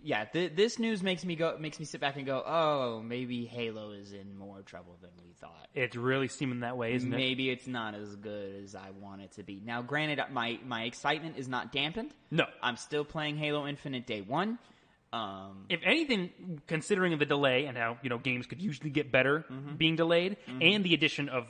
yeah, this news makes me sit back and go, oh, maybe Halo is in more trouble than we thought. It's really seeming that way, isn't it? Maybe it's not as good as I want it to be. Now, granted, my excitement is not dampened. No. I'm still playing Halo Infinite day one. If anything, considering the delay and how, you know, games could usually get better being delayed, and the addition of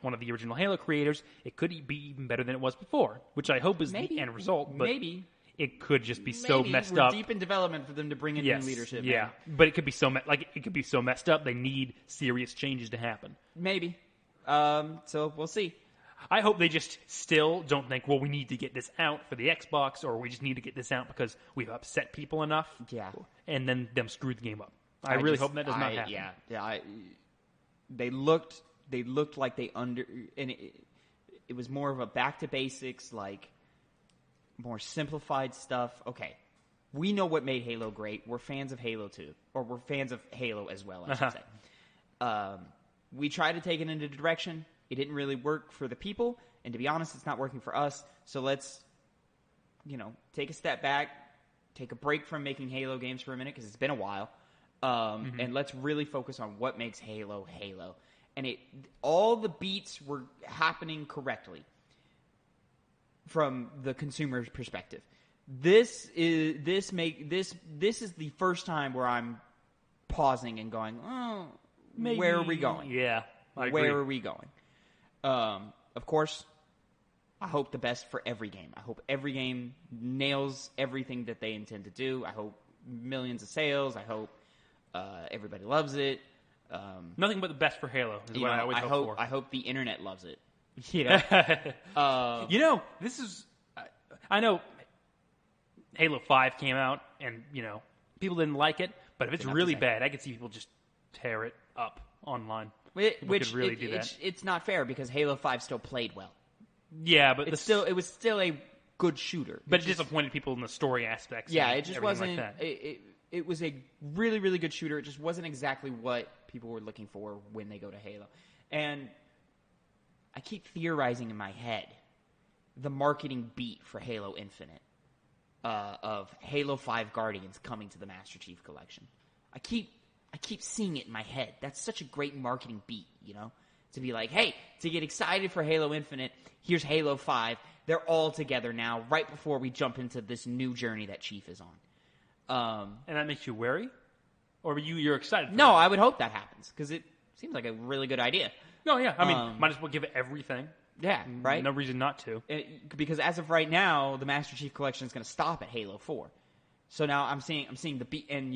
one of the original Halo creators, it could be even better than it was before, which I hope is the end result. But maybe. It could just be so messed we're up. Deep in development for them to bring in new leadership. Yeah, but it could be so messed up. They need serious changes to happen. Maybe. So we'll see. I hope they just still don't think, well, we need to get this out for the Xbox, or we just need to get this out because we've upset people enough. Yeah. And then them screw the game up. I really hope that does not happen. Yeah. They looked like and it was more of a back to basics, like more simplified stuff. Okay. We know what made Halo great. We're fans of Halo 2. Or we're fans of Halo as well, I should say. We tried to take it in a direction. It didn't really work for the people. And to be honest, it's not working for us. So let's, you know, take a step back, take a break from making Halo games for a minute because it's been a while. And let's really focus on what makes Halo Halo. And all the beats were happening correctly from the consumer's perspective. This is the first time where I'm pausing and going, oh, maybe, where are we going? Yeah, I agree. Where are we going? Of course, I hope the best for every game. I hope every game nails everything that they intend to do. I hope millions of sales. I hope everybody loves it. Nothing but the best for Halo is what I always hope for. I hope the internet loves it. You know, This is. I know Halo 5 came out, and people didn't like it. But if it's really bad, I could see people just tear it up online. Which could really do that. It's not fair because Halo 5 still played well. Yeah, but it was still a good shooter. But it disappointed people in the story aspects. Yeah, it just wasn't. Like that. It was a really, really good shooter. It just wasn't exactly what people were looking for when they go to Halo. And I keep theorizing in my head the marketing beat for Halo Infinite of Halo 5 Guardians coming to the Master Chief Collection. I keep seeing it in my head. That's such a great marketing beat, to be like, hey, to get excited for Halo Infinite, here's Halo 5. They're all together now, right before we jump into this new journey that Chief is on. And that makes you wary? Or you're excited for No, that? I would hope that happens, because it seems like a really good idea. No, yeah. I mean, might as well give it everything. Yeah, right? No reason not to. Because as of right now, the Master Chief Collection is going to stop at Halo 4. So now I'm seeing the beat, and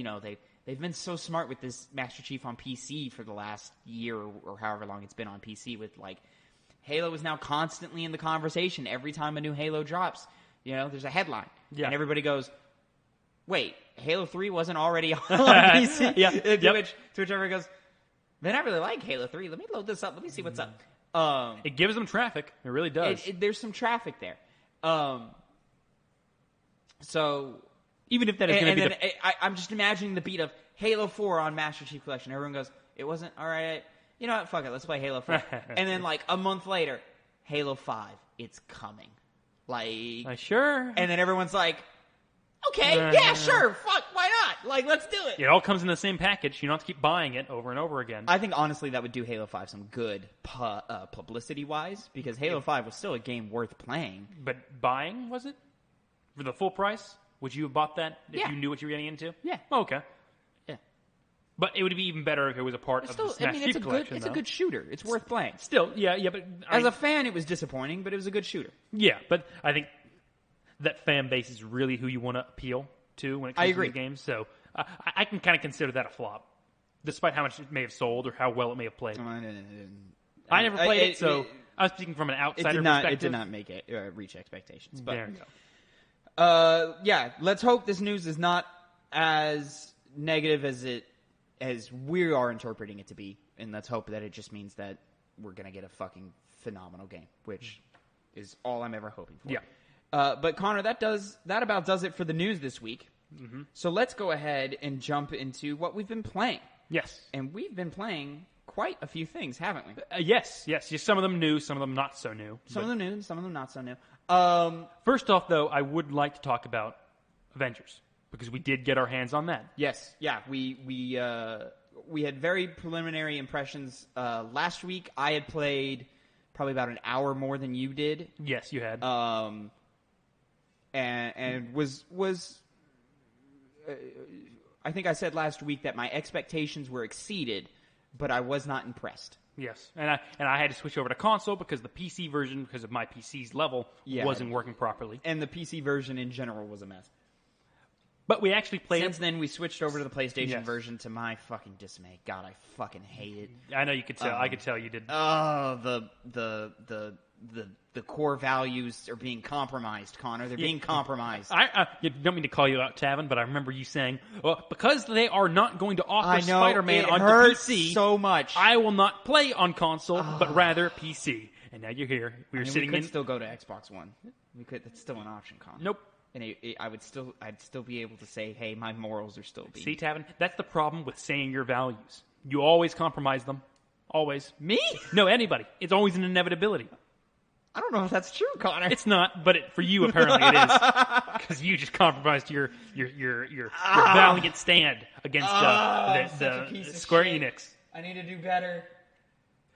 they've been so smart with this Master Chief on PC for the last year or however long it's been on PC with Halo is now constantly in the conversation every time a new Halo drops. There's a headline. Yeah. And everybody goes, wait, Halo 3 wasn't already on PC? Yeah. To which everybody goes, man, I really like Halo 3. Let me load this up. Let me see what's up. It gives them traffic. It really does. There's some traffic there. So even if that is going to be I'm just imagining the beat of Halo 4 on Master Chief Collection. Everyone goes, it wasn't? All right. You know what? Fuck it. Let's play Halo 4. And then a month later, Halo 5. It's coming. Sure. And then everyone's like, okay, yeah, sure. Fuck, why not? Let's do it. It all comes in the same package. You don't have to keep buying it over and over again. I think, honestly, that would do Halo 5 some good publicity-wise, because Halo 5 was still a game worth playing. But buying, was it? For the full price? Would you have bought that if Yeah. you knew what you were getting into? Yeah. Oh, okay. Yeah. But it would be even better if it was a part of the Master Chief Collection. It's a good shooter. It's worth playing. Still, yeah, but... As a fan, it was disappointing, but it was a good shooter. Yeah, but I think that fan base is really who you want to appeal to when it comes to these games. So I can kind of consider that a flop, despite how much it may have sold or how well it may have played. I never played it, so I'm speaking from an outsider perspective. It did not make it reach expectations. But, there you go. Yeah, let's hope this news is not as negative as we are interpreting it to be, and let's hope that it just means that we're going to get a fucking phenomenal game, which is all I'm ever hoping for. Yeah. But Connor, that about does it for the news this week. Mm-hmm. So let's go ahead and jump into what we've been playing. Yes. And we've been playing quite a few things, haven't we? Yes. Just some of them new, some of them not so new. Some of them new, some of them not so new. First off, though, I would like to talk about Avengers, because we did get our hands on that. Yes. Yeah, we had very preliminary impressions last week. I had played probably about an hour more than you did. Yes, you had. And was I think I said last week that my expectations were exceeded, but I was not impressed. Yes, and I had to switch over to console because the PC version, because of my PC's level, wasn't working properly. And the PC version in general was a mess. But we actually played Since then, we switched over to the PlayStation version, to my fucking dismay. God, I fucking hate it. I know you could tell. I could tell you did. Oh, the core values are being compromised, Connor. They're being compromised. You don't mean to call you out, Tavin, but I remember you saying, well, because they are not going to offer Spider-Man on PC, so much. I will not play on console, but rather PC. And now you're here. We could still go to Xbox One. We could. That's still an option, Connor. Nope. And I'd still be able to say, hey, my morals are still being... See, Tavin, that's the problem with saying your values. You always compromise them. Always. Me? No, anybody. It's always an inevitability. I don't know if that's true, Connor. It's not, but for you, apparently it is. Because you just compromised your valiant stand against the Square Enix. I need to do better.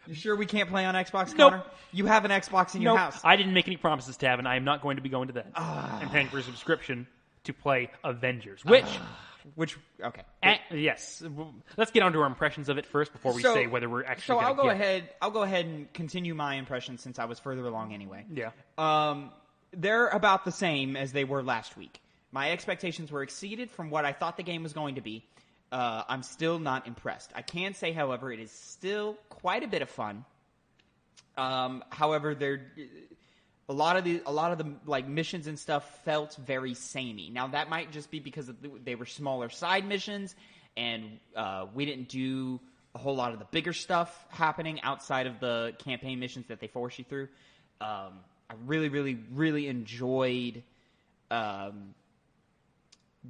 You sure we can't play on Xbox, Nope. Connor? You have an Xbox in your house. I didn't make any promises, Tavin. I am not going to be going to that. I'm paying for a subscription to play Avengers, okay. Yes. Let's get on to our impressions of it first before we say whether we're actually I'll go ahead and continue my impressions since I was further along anyway. Yeah. They're about the same as they were last week. My expectations were exceeded from what I thought the game was going to be. I'm still not impressed. I can say, however, it is still quite a bit of fun. However, a lot of the like missions and stuff felt very samey. Now that might just be because they were smaller side missions, and we didn't do a whole lot of the bigger stuff happening outside of the campaign missions that they force you through. I really, really, really enjoyed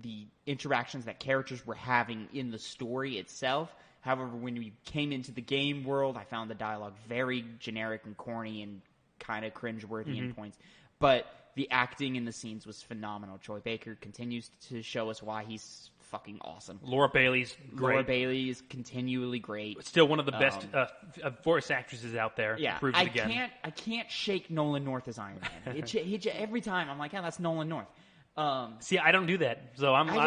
the interactions that characters were having in the story itself. However, when we came into the game world, I found the dialogue very generic and corny and kind of cringeworthy in points. But the acting in the scenes was phenomenal. Troy Baker continues to show us why he's fucking awesome. Laura Bailey's great. Laura Bailey is continually great. Still one of the best voice actresses out there. Yeah, Proves it again. I can't shake Nolan North as Iron Man. Every time I'm like, yeah, that's Nolan North. See, I don't do that, so every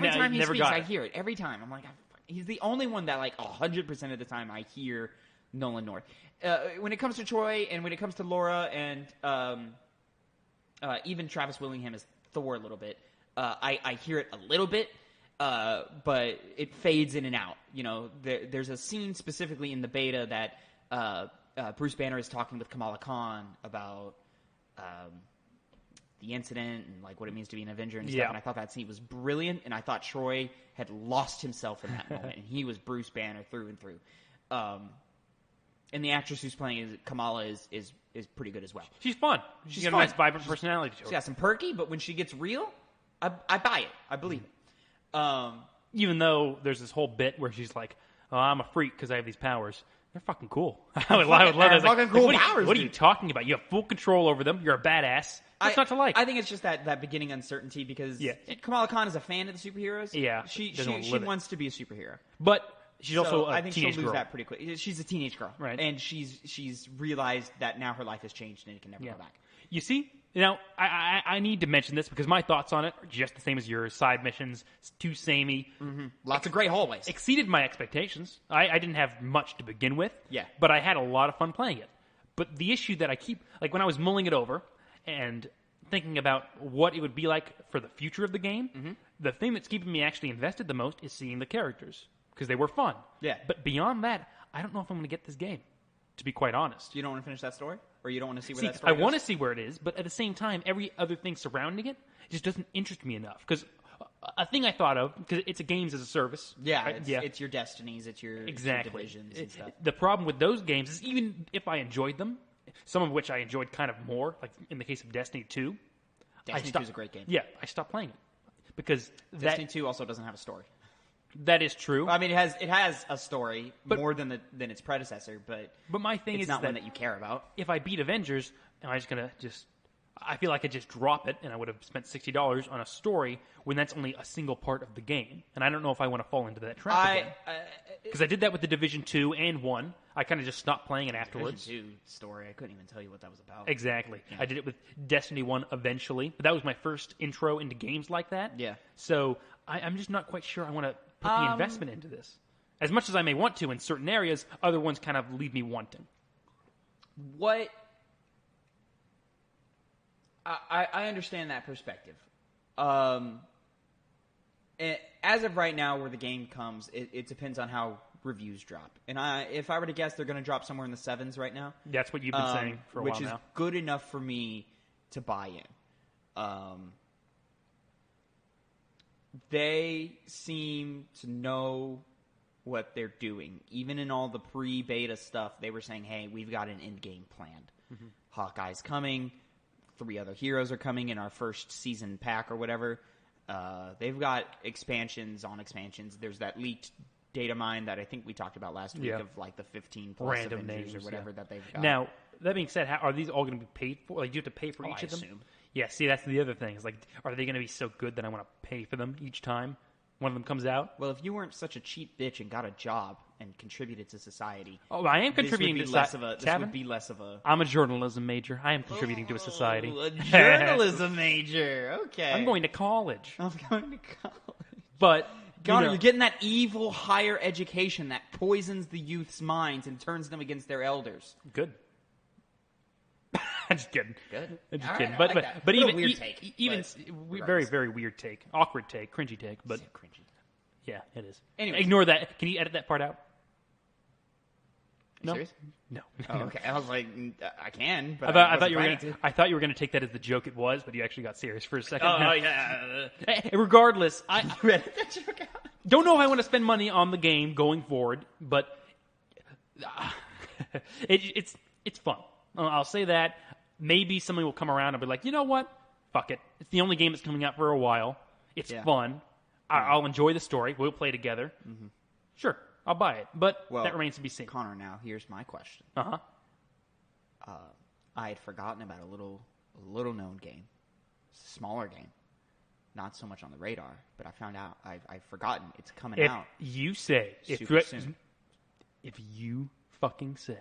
time he never speaks, got I hear it. Every time I'm like, he's the only one that like 100% of the time I hear Nolan North. When it comes to Troy and when it comes to Laura and even Travis Willingham as Thor a little bit, I hear it a little bit, but it fades in and out. You know, there's a scene specifically in the beta that Bruce Banner is talking with Kamala Khan about the incident and like what it means to be an Avenger and stuff. And I thought that scene was brilliant, and I thought Troy had lost himself in that moment, and he was Bruce Banner through and through. And the actress who's playing Kamala is pretty good as well. She's fun. She's got a nice, vibrant personality to her. She's got some perky, but when she gets real, I buy it. I believe it. Even though there's this whole bit where she's like, "Oh, I'm a freak because I have these powers." They're fucking cool. I would love those. What are you talking about? You have full control over them. You're a badass. What's not to like? I think it's just that beginning uncertainty because Kamala Khan is a fan of the superheroes. Yeah, she wants to be a superhero, but she's also a I think teenage she'll lose girl. that pretty quick. She's a teenage girl, right? And she's realized that now her life has changed and it can never go back. You see, I need to mention this because my thoughts on it are just the same as yours. Side missions, it's too samey. Mm-hmm. Lots of great hallways. Exceeded my expectations. I didn't have much to begin with. Yeah, but I had a lot of fun playing it. But the issue that I keep, like when I was mulling it over and thinking about what it would be like for the future of the game, the thing that's keeping me actually invested the most is seeing the characters because they were fun. Yeah. But beyond that, I don't know if I'm going to get this game, to be quite honest. You don't want to finish that story? Or you don't want to see where that story I goes? want to see where it is, but at the same time, every other thing surrounding it just doesn't interest me enough. Because a thing I thought of, because it's a games as a service. Yeah, it's your Destinies, it's your Divisions and stuff. The problem with those games is even if I enjoyed them, some of which I enjoyed kind of more, like in the case of Destiny 2. Destiny 2 is a great game. Yeah, I stopped playing it. Because Destiny 2 also doesn't have a story. That is true. Well, I mean, it has a story more than its predecessor, but my thing it's not one that you care about. If I beat Avengers, am I just going to I feel like I just drop it, and I would have spent $60 on a story when that's only a single part of the game. And I don't know if I want to fall into that trap again. Because I did that with the Division 2 and 1. I kind of just stopped playing it afterwards. Division 2 story, I couldn't even tell you what that was about. Exactly. Yeah. I did it with Destiny 1 eventually, but that was my first intro into games like that. Yeah. So I'm just not quite sure I want to put the investment into this. As much as I may want to in certain areas, other ones kind of leave me wanting. What... I understand that perspective. As of right now, where the game comes, it depends on how reviews drop. And if I were to guess, they're going to drop somewhere in the 7s right now. That's what you've been saying for a while now. Which is good enough for me to buy in. They seem to know what they're doing. Even in all the pre-beta stuff, they were saying, hey, we've got an end-game planned. Mm-hmm. Hawkeye's coming. 3 other heroes are coming in our first season pack or whatever. They've got expansions on expansions. There's that leaked data mine that I think we talked about last week of like the 15 plus random Avengers names or whatever that they've got. Now, that being said, are these all going to be paid for? Like, do you have to pay for each of them? Assume. Yeah, see, that's the other thing. It's like, are they going to be so good that I want to pay for them each time one of them comes out? Well, if you weren't such a cheap bitch and got a job and contributed to society... Oh, I am contributing to society. This would be less of a... I'm a journalism major. I am contributing to a society. A journalism major. Okay. I'm going to college. I'm going to college. But... God, you're getting that evil higher education that poisons the youth's minds and turns them against their elders. Good. I'm just kidding. Good. I'm just All kidding. Right, but even weird take. Even very, very weird take. Awkward take. Cringy take. But cringy. Yeah, it is. Anyways. Ignore that. Can you edit that part out? You No. serious? No. Oh, okay. I was like, I can, but I thought you were gonna take that as the joke it was, but you actually got serious for a second. Oh, yeah. Regardless, I You edit that joke out? don't know if I want to spend money on the game going forward, but it's fun. I'll say that. Maybe somebody will come around and be like, you know what? Fuck it. It's the only game that's coming out for a while. It's fun. I'll enjoy the story. We'll play together. Mm-hmm. Sure, I'll buy it. But that remains to be seen. Connor, now here's my question. Uh-huh. I had forgotten about a little known game, smaller game, not so much on the radar. But I found out I've forgotten it's coming out. You say super soon. If you fucking say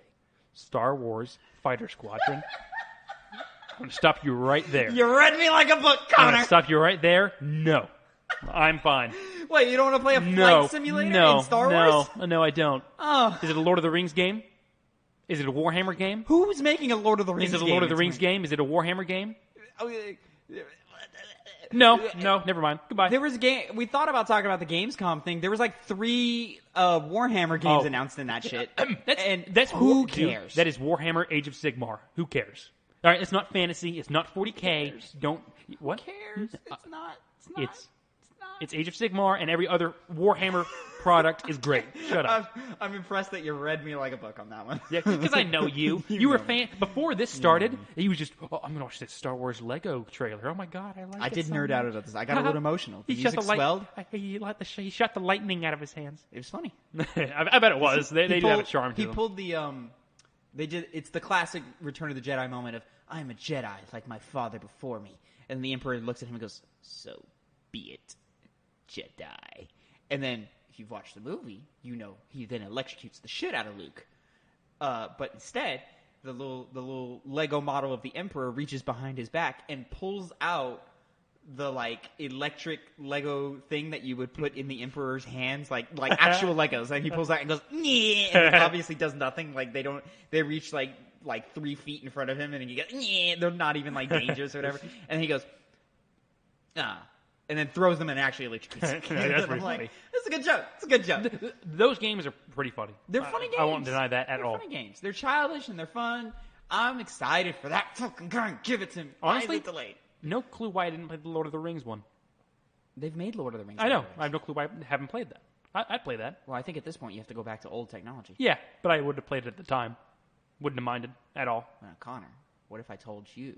Star Wars Fighter Squadron, I'm going to stop you right there. You read me like a book, I'm Connor. going to stop you right there. No. I'm fine. Wait, you don't want to play a flight simulator in Star Wars? No, I don't. Oh. Is it a Lord of the Rings game? Is it a Warhammer game? Who's making a Lord of the Rings game? Is it a Lord of the Rings game? Is it a Warhammer game? Okay. No, never mind. Goodbye. There was a game. We thought about talking about the Gamescom thing. There was like 3 Warhammer games announced in that shit. That's who dude, cares? that is Warhammer Age of Sigmar. Who cares? All right, it's not fantasy. It's not 40K. Don't what? Who cares? It's not. It's Age of Sigmar, and every other Warhammer product is great. Shut up. I'm impressed that you read me like a book on that one. Yeah, because I know you. You were a fan. Before this started, you was just, I'm going to watch this Star Wars Lego trailer. Oh my God, I like it. I did so nerd much. out about this. I got a little emotional. The He shot music the swelled. He shot the lightning out of his hands. It was funny. I bet it was. They do have a charm to He them. pulled the They did. It's the classic Return of the Jedi moment of I'm a Jedi like my father before me, and the Emperor looks at him and goes, "So be it, Jedi." And then if you've watched the movie, you know he then electrocutes the shit out of Luke. But instead, the little Lego model of the Emperor reaches behind his back and pulls out the like electric Lego thing that you would put in the Emperor's hands, like actual Legos. Like he pulls out and goes, "Nyeh," and obviously does nothing. Like they reach like 3 feet in front of him, and then you get, "Nyeh." They're not even like dangerous or whatever. And he goes, and then throws them and actually electrocutes him. That's I'm pretty like, funny. It's a good joke. It's a good joke. Those games are pretty funny. They're funny games. I won't deny that at They're all. funny games. They're childish and they're fun. I'm excited for that fucking gun. Give it to me. Honestly, Why is it delayed? No clue why I didn't play the Lord of the Rings one. They've made Lord of the Rings. I know. I have no clue why I haven't played that. I'd play that. Well, I think at this point you have to go back to old technology. Yeah, but I would have played it at the time. Wouldn't have minded at all. Connor, what if I told you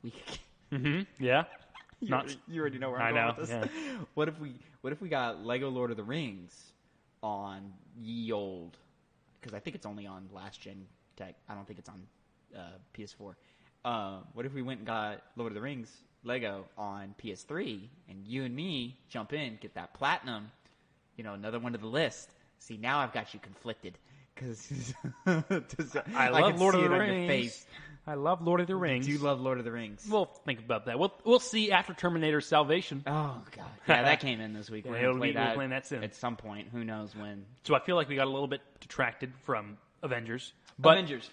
we could... Mm-hmm. Yeah. You already know where I I'm going know, with this. yeah. What if we got Lego Lord of the Rings on ye old? Because I think it's only on last gen tech. I don't think it's on PS4. What if we went and got Lord of the Rings Lego on PS3 and you and me jump in, get that platinum, another one to the list. See, now I've got you conflicted because I love Lord of the On your Rings. face. I love Lord of the Rings. Do you love Lord of the Rings? We'll think about that. We'll see after Terminator Salvation. Oh God, yeah, that came in this week. We're gonna play that. We're playing that soon at some point. Who knows when? So I feel like we got a little bit detracted from Avengers, but Avengers,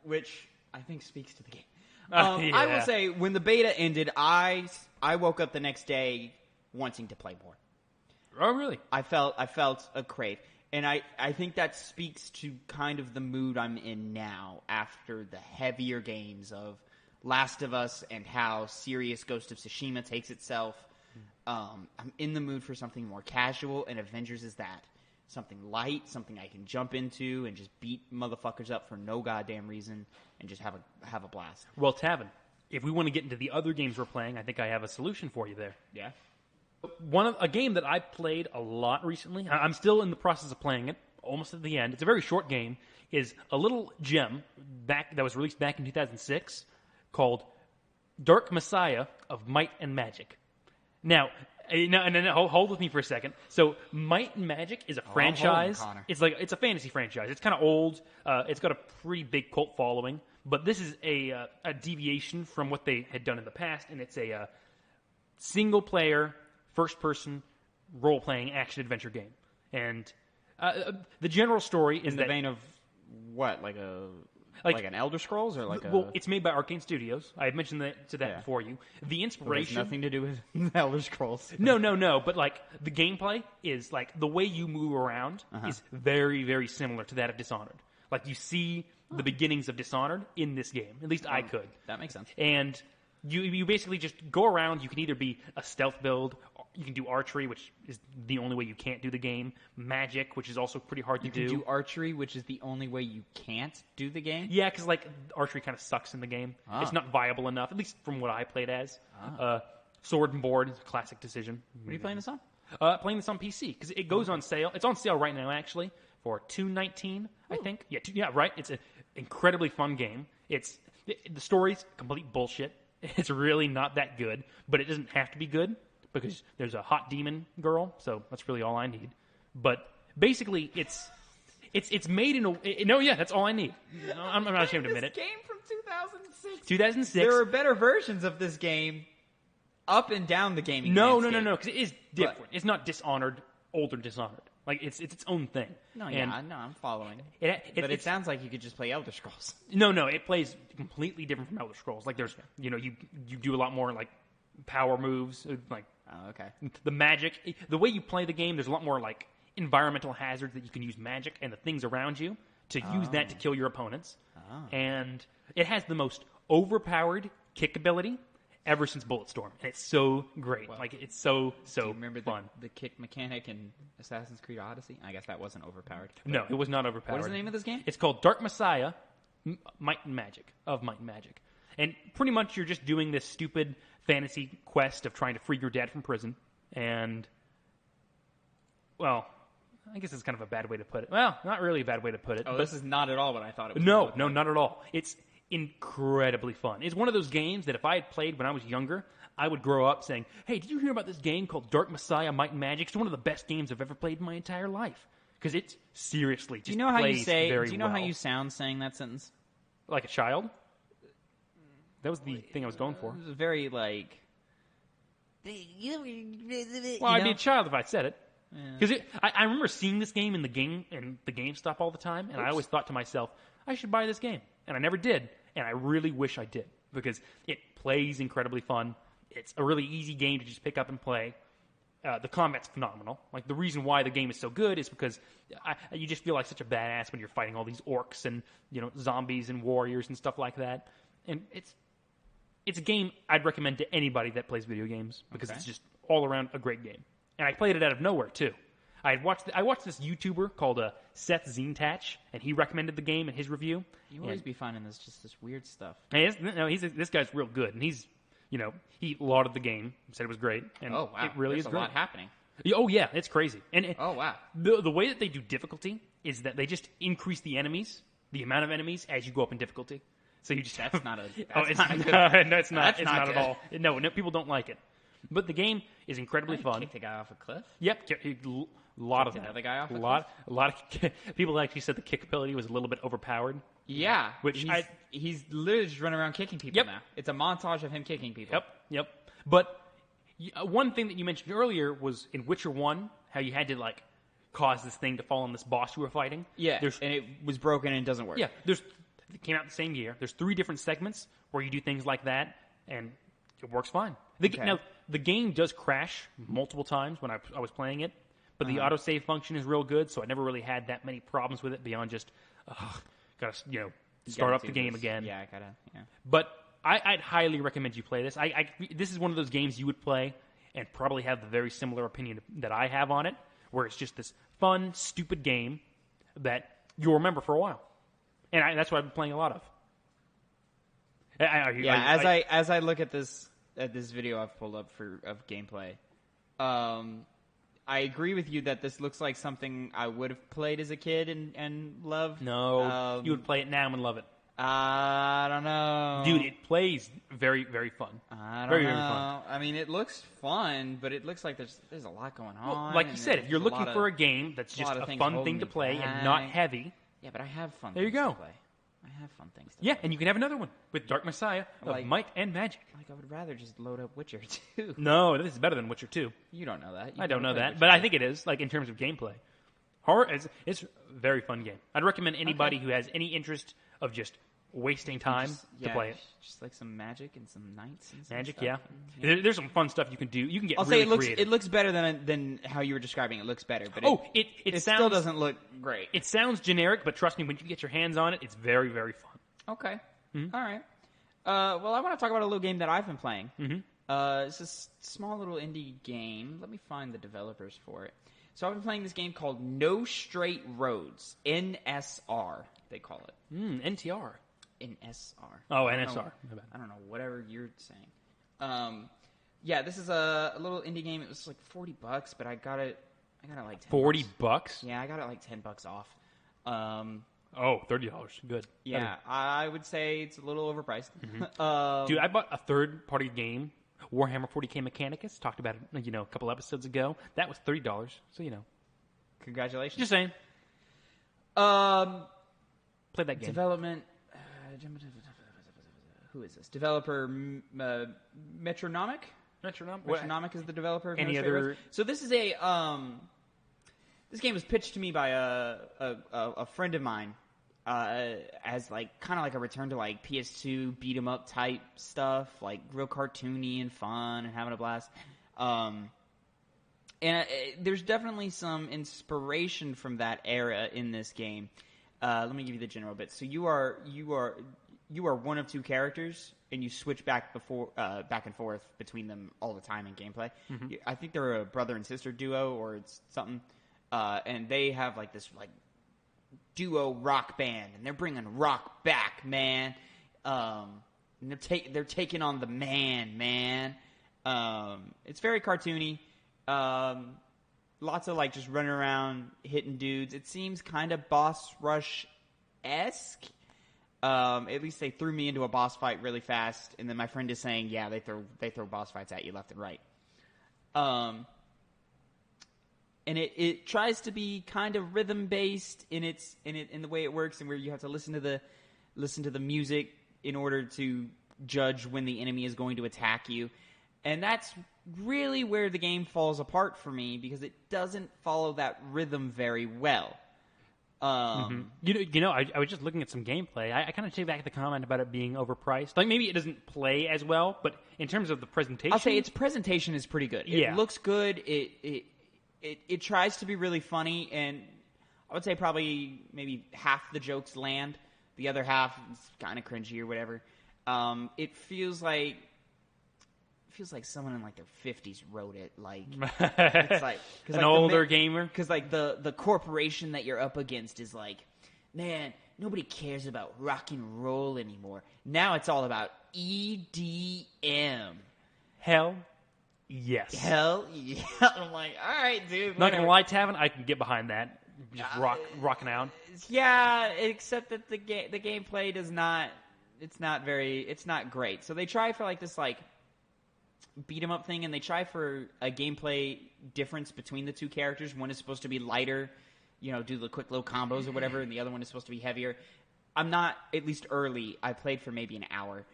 which I think speaks to the game. Yeah. I will say, when the beta ended, I woke up the next day wanting to play more. Oh, really? I felt a crave. And I think that speaks to kind of the mood I'm in now after the heavier games of Last of Us and how serious Ghost of Tsushima takes itself. I'm in the mood for something more casual, and Avengers is that. Something light, something I can jump into and just beat motherfuckers up for no goddamn reason and just have a blast. Well, Tavin, if we want to get into the other games we're playing, I think I have a solution for you there. Yeah? A game that I played a lot recently, I'm still in the process of playing it, almost at the end. It's a very short game, is a little gem that was released back in 2006 called Dark Messiah of Might and Magic. Now, hold with me for a second. So, Might and Magic is a franchise. It's a fantasy franchise. It's kind of old. It's got a pretty big cult following, but this is a deviation from what they had done in the past, and it's a single-player, first-person, role-playing action-adventure game. And the general story is in the vein of what? Like a Like an Elder Scrolls or like Well, it's made by Arcane Studios. I had mentioned that before you. The It has inspiration... nothing to do with Elder Scrolls. No. But like the gameplay is like the way you move around is very, very similar to that of Dishonored. Like you see the beginnings of Dishonored in this game. At least I could. That makes sense. And you basically just go around. You can either be a stealth build, you can do archery, which is the only way you can't do the game. Magic, which is also pretty hard to do. You can do archery, which is the only way you can't do the game? Yeah, because like archery kind of sucks in the game. It's not viable enough, at least from what I played as. Sword and board, classic decision. What are you playing this on? Playing this on PC because it goes on sale. It's on sale right now, actually, for $2.19, I think. Yeah, right. It's an incredibly fun game. The story's complete bullshit. It's really not that good, but it doesn't have to be good because there's a hot demon girl, so that's really all I need. But basically, it's made in a... No, yeah, that's all I need. I'm not ashamed to admit it. This game from 2006. 2006. There are better versions of this game up and down the gaming No, landscape. because it is different. It's not Dishonored, older Dishonored. Like, it's its own thing. No, yeah, I'm following. But it sounds like you could just play Elder Scrolls. No, it plays completely different from Elder Scrolls. Like, there's, you do a lot more, like, power moves. Like, Oh, okay. the magic. The way you play the game, there's a lot more, like, environmental hazards that you can use magic and the things around you to use that to kill your opponents. And it has the most overpowered kick ability ever since Bulletstorm. And it's so great. Like, it's so Do you remember fun. the kick mechanic in Assassin's Creed Odyssey? I guess that wasn't overpowered. No, it was not overpowered. What is the name of this game? It's called Dark Messiah, Might and Magic. And pretty much you're just doing this stupid fantasy quest of trying to free your dad from prison. And, well, I guess it's kind of a bad way to put it. Well, not really a bad way to put it. Oh, but this is not at all what I thought it was. No, not at all. It's incredibly fun. It's one of those games that if I had played when I was younger, I would grow up saying, hey, did you hear about this game called Dark Messiah, Might and Magic? It's one of the best games I've ever played in my entire life. Because it's seriously just plays very Do you know how well. you sound saying that sentence? Like a child? That was the thing I was going for. It was very, like... Well, I'd be a child if I said it. Because I remember seeing this game in the GameStop all the time, and I always thought to myself, I should buy this game. And I never did, and I really wish I did, because it plays incredibly fun. It's a really easy game to just pick up and play. The combat's phenomenal. Like, the reason why the game is so good is because you just feel like such a badass when you're fighting all these orcs and, zombies and warriors and stuff like that. And it's a game I'd recommend to anybody that plays video games, because it's just all around a great game. And I played it out of nowhere, too. I watched this YouTuber called Seth Zintach, and he recommended the game in his review. You always be finding this weird stuff. This guy's real good, and he lauded the game, said it was great, and Oh, wow. it really There's is great. a lot happening. Oh yeah, it's crazy. And Oh, wow. the way that they do difficulty is that they just increase the amount of enemies as you go up in difficulty. So you just That's not a... no, it's not at good. all. No, people don't like it. But the game is incredibly fun. Kick the guy off a cliff? Yep, a lot of Kicked that. another guy off a a lot of people actually said the kick ability was a little bit overpowered. Yeah. Which he's literally just running around kicking people Yep. now. It's a montage of him kicking people. Yep. But one thing that you mentioned earlier was in Witcher 1, how you had to, like, cause this thing to fall on this boss you were fighting. Yeah, and it was broken and it doesn't work. Yeah, it came out the same year. There's 3 different segments where you do things like that, and it works fine. Now, the game does crash multiple times when I was playing it, but the autosave function is real good, so I never really had that many problems with it beyond just, gotta, start up the game again. Yeah, yeah. But I'd highly recommend you play this. This is one of those games you would play and probably have the very similar opinion that I have on it, where it's just this fun, stupid game that you'll remember for a while. And that's what I've been playing a lot of. As I look at this video I've pulled up of gameplay, I agree with you that this looks like something I would have played as a kid and loved. No, you would play it now and love it. I don't know, dude. It plays very, very fun. Very fun. I mean, it looks fun, but it looks like there's a lot going on. Well, like you said, if you're looking for a game that's just a fun thing to play and not heavy, yeah, but I have fun. There you go. To play. I have fun things. Yeah, and you can have another one with Dark Messiah of Might and Magic. Like, I would rather just load up Witcher 2. No, this is better than Witcher 2. You don't know that. I don't know that, but I think it is, like, in terms of gameplay. Horror, it's a very fun game. I'd recommend anybody who has any interest of just wasting time to play it. Just like some magic and some knights and some Magic, stuff. yeah. There's some fun stuff you can do. You can get I'll really say creative. it looks better than how you were describing it. It looks better, but it it sounds, still doesn't look great. It sounds generic, but trust me, when you get your hands on it, it's very, very fun. Okay. Mm-hmm. All right. Well, I want to talk about a little game that I've been playing. Mm-hmm. It's a small little indie game. Let me find the developers for it. So I've been playing this game called No Straight Roads. NSR, they call it. NTR. NSR. Oh, NSR. I don't know, whatever you're saying. Yeah, this is a little indie game. It was like $40, but I got it like $10. $40? Yeah, I got it like $10 off. $30. Good. Yeah, I would say it's a little overpriced. Mm-hmm. Dude, I bought a third-party game, Warhammer 40K Mechanicus. Talked about it, a couple episodes ago. That was $30. So, Congratulations. Just saying. Play that game. Development. Who is this? Developer Metronomic? Metronomic is the developer. Of Any No Straight other? Roads. So this is this game was pitched to me by a friend of mine as kind of like a return to like PS2 beat 'em up type stuff, like real cartoony and fun and having a blast. There's definitely some inspiration from that era in this game. Let me give you the general bit. So you are one of two characters, and you switch back and forth between them all the time in gameplay. Mm-hmm. I think they're a brother and sister duo, or it's something. And they have like this like duo rock band, and they're bringing rock back, man. And they're taking on the man. It's very cartoony. Lots of like just running around hitting dudes. It seems kind of Boss Rush-esque. At least they threw me into a boss fight really fast, and then my friend is saying, yeah, they throw boss fights at you left and right. And it tries to be kind of rhythm based in the way it works, and where you have to listen to the music in order to judge when the enemy is going to attack you. And that's really where the game falls apart for me, because it doesn't follow that rhythm very well. I was just looking at some gameplay. I kind of take back the comment about it being overpriced. Like, maybe it doesn't play as well, but in terms of the presentation, I'll say its presentation is pretty good. Yeah. It looks good. It tries to be really funny, and I would say probably maybe half the jokes land. The other half is kind of cringy or whatever. It feels like someone in like their 50s wrote it. Like it's like an older gamer. Because like the corporation that you're up against is like, man, nobody cares about rock and roll anymore. Now it's all about EDM. Hell yes. Hell yeah. I'm like, all right, dude. Not gonna lie, Tavin, I can get behind that. Just rocking out. Yeah, except that the gameplay does not. It's not great. So they try for like this like beat 'em up thing, and they try for a gameplay difference between the two characters. One is supposed to be lighter, do the quick little combos or whatever, and the other one is supposed to be heavier. I'm not, at least early, I played for maybe an hour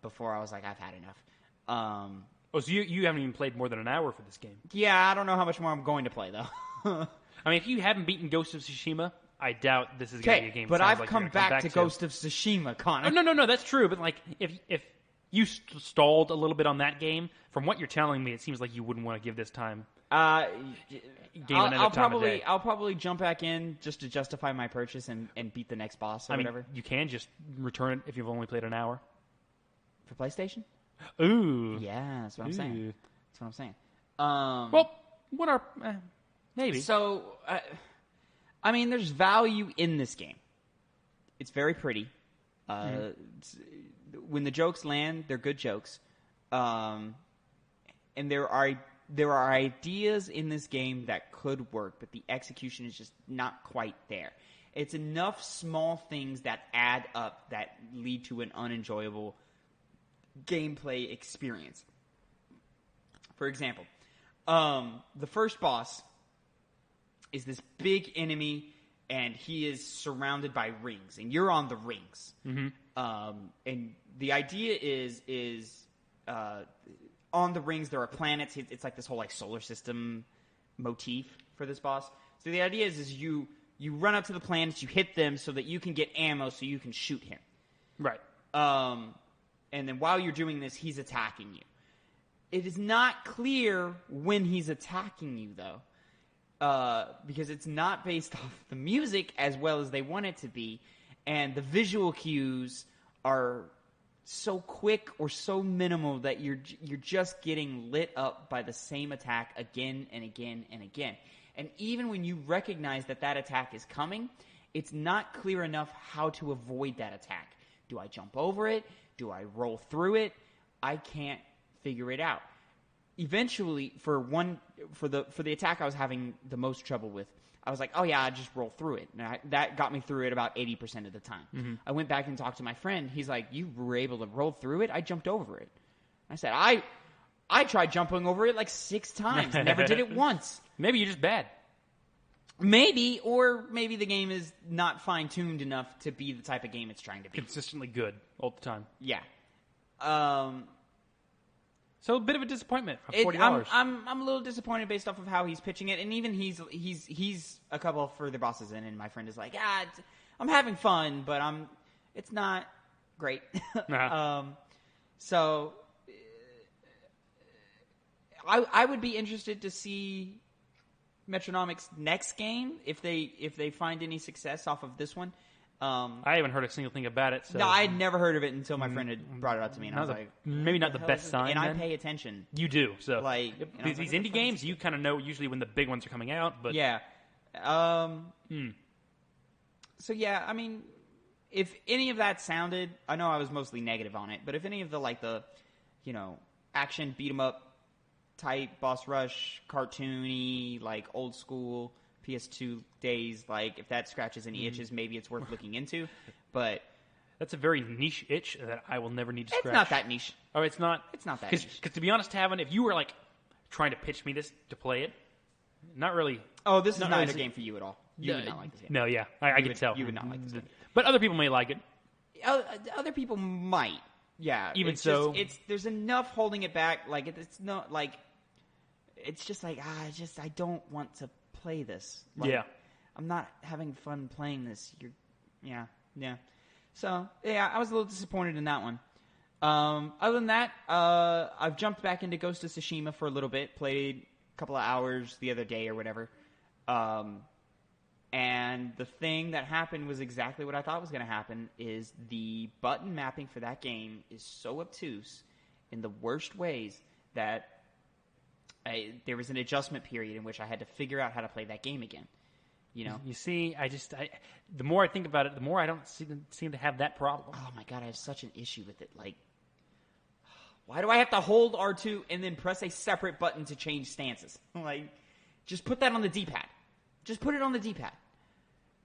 before I was like, I've had enough. So you haven't even played more than an hour for this game? Yeah, I don't know how much more I'm going to play, though. I mean, if you haven't beaten Ghost of Tsushima, I doubt this is going to be a game. But I've come back to Ghost of Tsushima, Connor. Oh, no, that's true. But like, if you stalled a little bit on that game, from what you're telling me, it seems like you wouldn't want to give this time. I'll probably jump back in just to justify my purchase and beat the next boss or whatever. You can just return it if you've only played an hour. For PlayStation? Ooh. Yeah, that's what I'm saying. That's what I'm saying. Well, what are... maybe. So, I mean, there's value in this game. It's very pretty. When the jokes land, they're good jokes. And there are ideas in this game that could work, but the execution is just not quite there. It's enough small things that add up that lead to an unenjoyable gameplay experience. For example, the first boss is this big enemy, and he is surrounded by rings, and you're on the rings. Mm-hmm. And the idea is on the rings there are planets. It's like this whole like solar system motif for this boss. So the idea is you You run up to the planets, you hit them so that you can get ammo so you can shoot him. Right. And then while you're doing this, he's attacking you. It is not clear when he's attacking you, though, because it's not based off the music as well as they want it to be, and the visual cues are so quick or so minimal that you're just getting lit up by the same attack again and again and again. And even when you recognize that attack is coming, it's not clear enough how to avoid that attack. Do I jump over it? Do I roll through it? I can't figure it out. Eventually, for the attack I was having the most trouble with, I was like, oh yeah, I just roll through it. And that got me through it about 80% of the time. Mm-hmm. I went back and talked to my friend. He's like, you were able to roll through it? I jumped over it. I said, I tried jumping over it like 6 times. Never did it once. Maybe you're just bad. Maybe, or maybe the game is not fine-tuned enough to be the type of game it's trying to be. Consistently good all the time. Yeah. So a bit of a disappointment for $40. I'm a little disappointed based off of how he's pitching it, and even he's a couple further bosses in, and my friend is like, I'm having fun, but it's not great. Uh-huh. So I would be interested to see Metronomic's next game if they find any success off of this one. I haven't heard a single thing about it. So. No, I had never heard of it until my friend had brought it up to me, and I was like, maybe not the best sign. And then. I pay attention. You do. So like these indie games, you kind of know usually when the big ones are coming out. But yeah. So yeah, I mean, if any of that sounded, I know I was mostly negative on it, but if any of the action beat 'em up type boss rush, cartoony, like old school PS2 days, like if that scratches any itches, maybe it's worth looking into. But that's a very niche itch that I will never need to scratch. It's not that niche. Oh, it's not? It's not that niche. Because to be honest, Tavin, if you were like trying to pitch me this to play it, not really. Oh, this is not a game for you at all. You would not like this game. No, yeah. I can tell. You would not like this game. But other people may like it. Other people might. Yeah. Even so. There's enough holding it back. Like, it's not like, it's just like, I don't want to play this. Like, yeah. I'm not having fun playing this. Yeah. So, yeah, I was a little disappointed in that one. Other than that, I've jumped back into Ghost of Tsushima for a little bit, played a couple of hours the other day or whatever. And the thing that happened was exactly what I thought was going to happen, is the button mapping for that game is so obtuse in the worst ways that there was an adjustment period in which I had to figure out how to play that game again. You know? You see, the more I think about it, the more I don't seem to have that problem. Oh my god, I have such an issue with it. Like, why do I have to hold R2 and then press a separate button to change stances? Like, just put that on the D-pad. Just put it on the D-pad.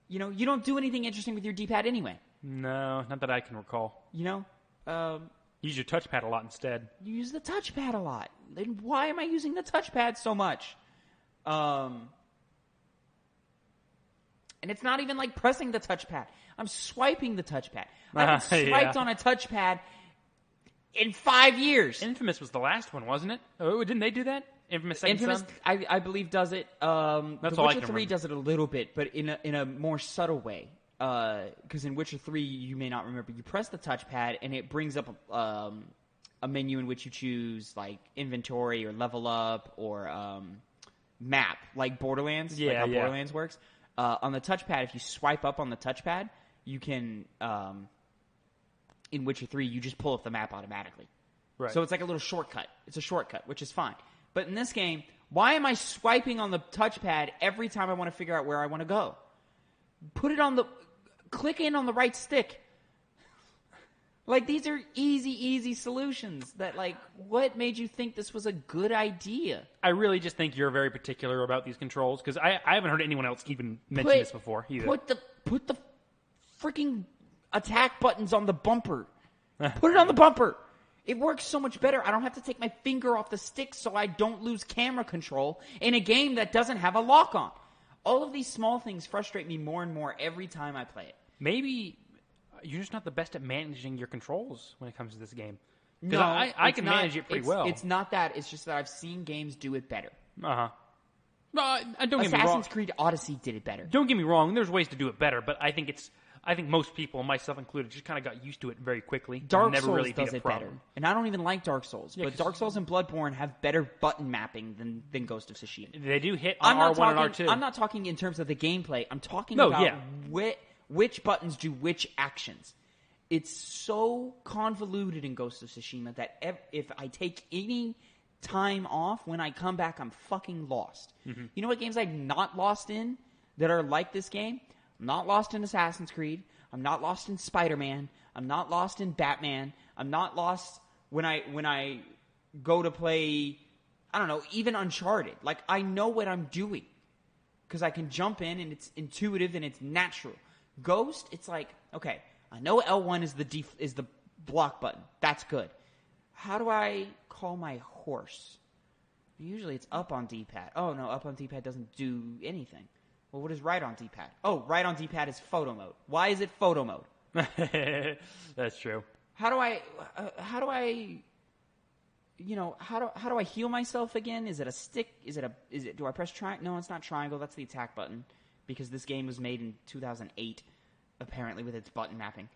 You know, you don't do anything interesting with your D-pad anyway. No, not that I can recall. You know? Use your touchpad a lot instead. You use the touchpad a lot. Then why am I using the touchpad so much? And it's not even like pressing the touchpad. I'm swiping the touchpad. I haven't swiped on a touchpad in 5 years. Infamous was the last one, wasn't it? Oh, didn't they do that? Infamous, I believe, does it. That's The all I Witcher can 3 remember. does it a little bit, but in a more subtle way. Because in Witcher 3, you may not remember, you press the touchpad and it brings up a menu in which you choose like inventory or level up or map, like Borderlands. Yeah, like how yeah. Borderlands works. On the touchpad, if you swipe up on the touchpad, you can. In Witcher 3, you just pull up the map automatically. Right. So it's like a little shortcut. It's a shortcut, which is fine. But in this game, why am I swiping on the touchpad every time I want to figure out where I want to go? Click in on the right stick. Like, these are easy solutions that, like, what made you think this was a good idea? I really just think you're very particular about these controls, because I haven't heard anyone else even mention this before either. Put the freaking attack buttons on the bumper. Put it on the bumper. It works so much better. I don't have to take my finger off the stick so I don't lose camera control in a game that doesn't have a lock on. All of these small things frustrate me more and more every time I play it. Maybe you're just not the best at managing your controls when it comes to this game. No, I can manage it pretty well. It's not that. It's just that I've seen games do it better. Uh-huh. Don't get me wrong. Assassin's Creed Odyssey did it better. Don't get me wrong. There's ways to do it better, but I think most people, myself included, just kind of got used to it very quickly. Dark never Souls really does it better. And I don't even like Dark Souls. Yeah, but Dark Souls and Bloodborne have better button mapping than Ghost of Tsushima. They do hit on R1 and R2. I'm not talking in terms of the gameplay. I'm talking about which buttons do which actions. It's so convoluted in Ghost of Tsushima that if I take any time off, when I come back, I'm fucking lost. Mm-hmm. You know what games I'm not lost in that are like this game? I'm not lost in Assassin's Creed. I'm not lost in Spider-Man. I'm not lost in Batman. I'm not lost when I go to play, I don't know, even Uncharted. Like, I know what I'm doing because I can jump in and it's intuitive and it's natural. Ghost, it's like, okay, I know L1 is the block button. That's good. How do I call my horse? Usually it's up on D-pad. Oh, no, up on D-pad doesn't do anything. Well, what is right on D-pad? Oh, right on D-pad is photo mode. Why is it photo mode? That's true. How do I heal myself again? Is it a stick? Do I press triangle? No, it's not triangle. That's the attack button because this game was made in 2008, apparently, with its button mapping.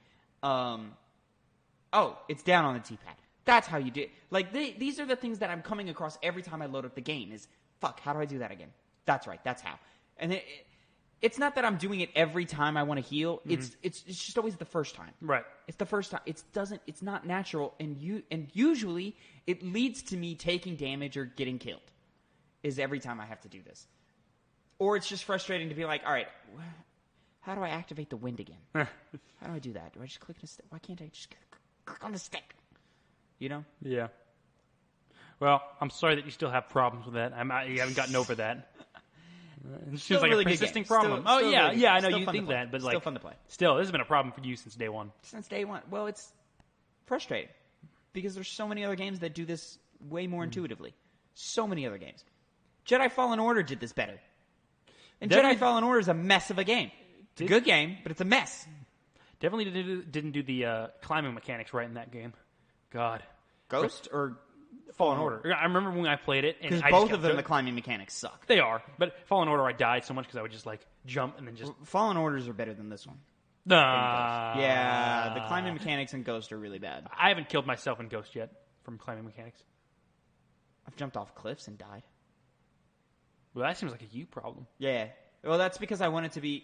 It's down on the D-pad. That's how you do it. Like, these are the things that I'm coming across every time I load up the game is, fuck, how do I do that again? That's right, that's how. And it's not that I'm doing it every time I want to heal. Mm-hmm. It's just always the first time. Right. It's the first time. It's not natural, and usually it leads to me taking damage or getting killed. Is every time I have to do this. Or it's just frustrating to be like, all right, how do I activate the wind again? How do I do that? Do I just click on the stick? Why can't I just click on the stick? You know? Yeah. Well, I'm sorry that you still have problems with that. You haven't gotten over that. It seems like really a persisting problem. Still yeah, really I know still you think that, but still fun to play. Still, this has been a problem for you since day one. Since day one. Well, it's frustrating because there's so many other games that do this way more intuitively. So many other games. Jedi Fallen Order did this better. And Jedi Fallen Order is a mess of a game. It's a good game, but it's a mess. Definitely didn't do the climbing mechanics right in that game. God. Ghost or Fallen Order? I remember when I played it. Because both of them, the climbing mechanics suck. They are. But Fallen Order, I died so much because I would just jump and then just... Fallen Orders are better than this one. Nah. Yeah, the climbing mechanics in Ghost are really bad. I haven't killed myself in Ghost yet from climbing mechanics. I've jumped off cliffs and died. Well, that seems like a you problem. Yeah. Well, that's because I want it to be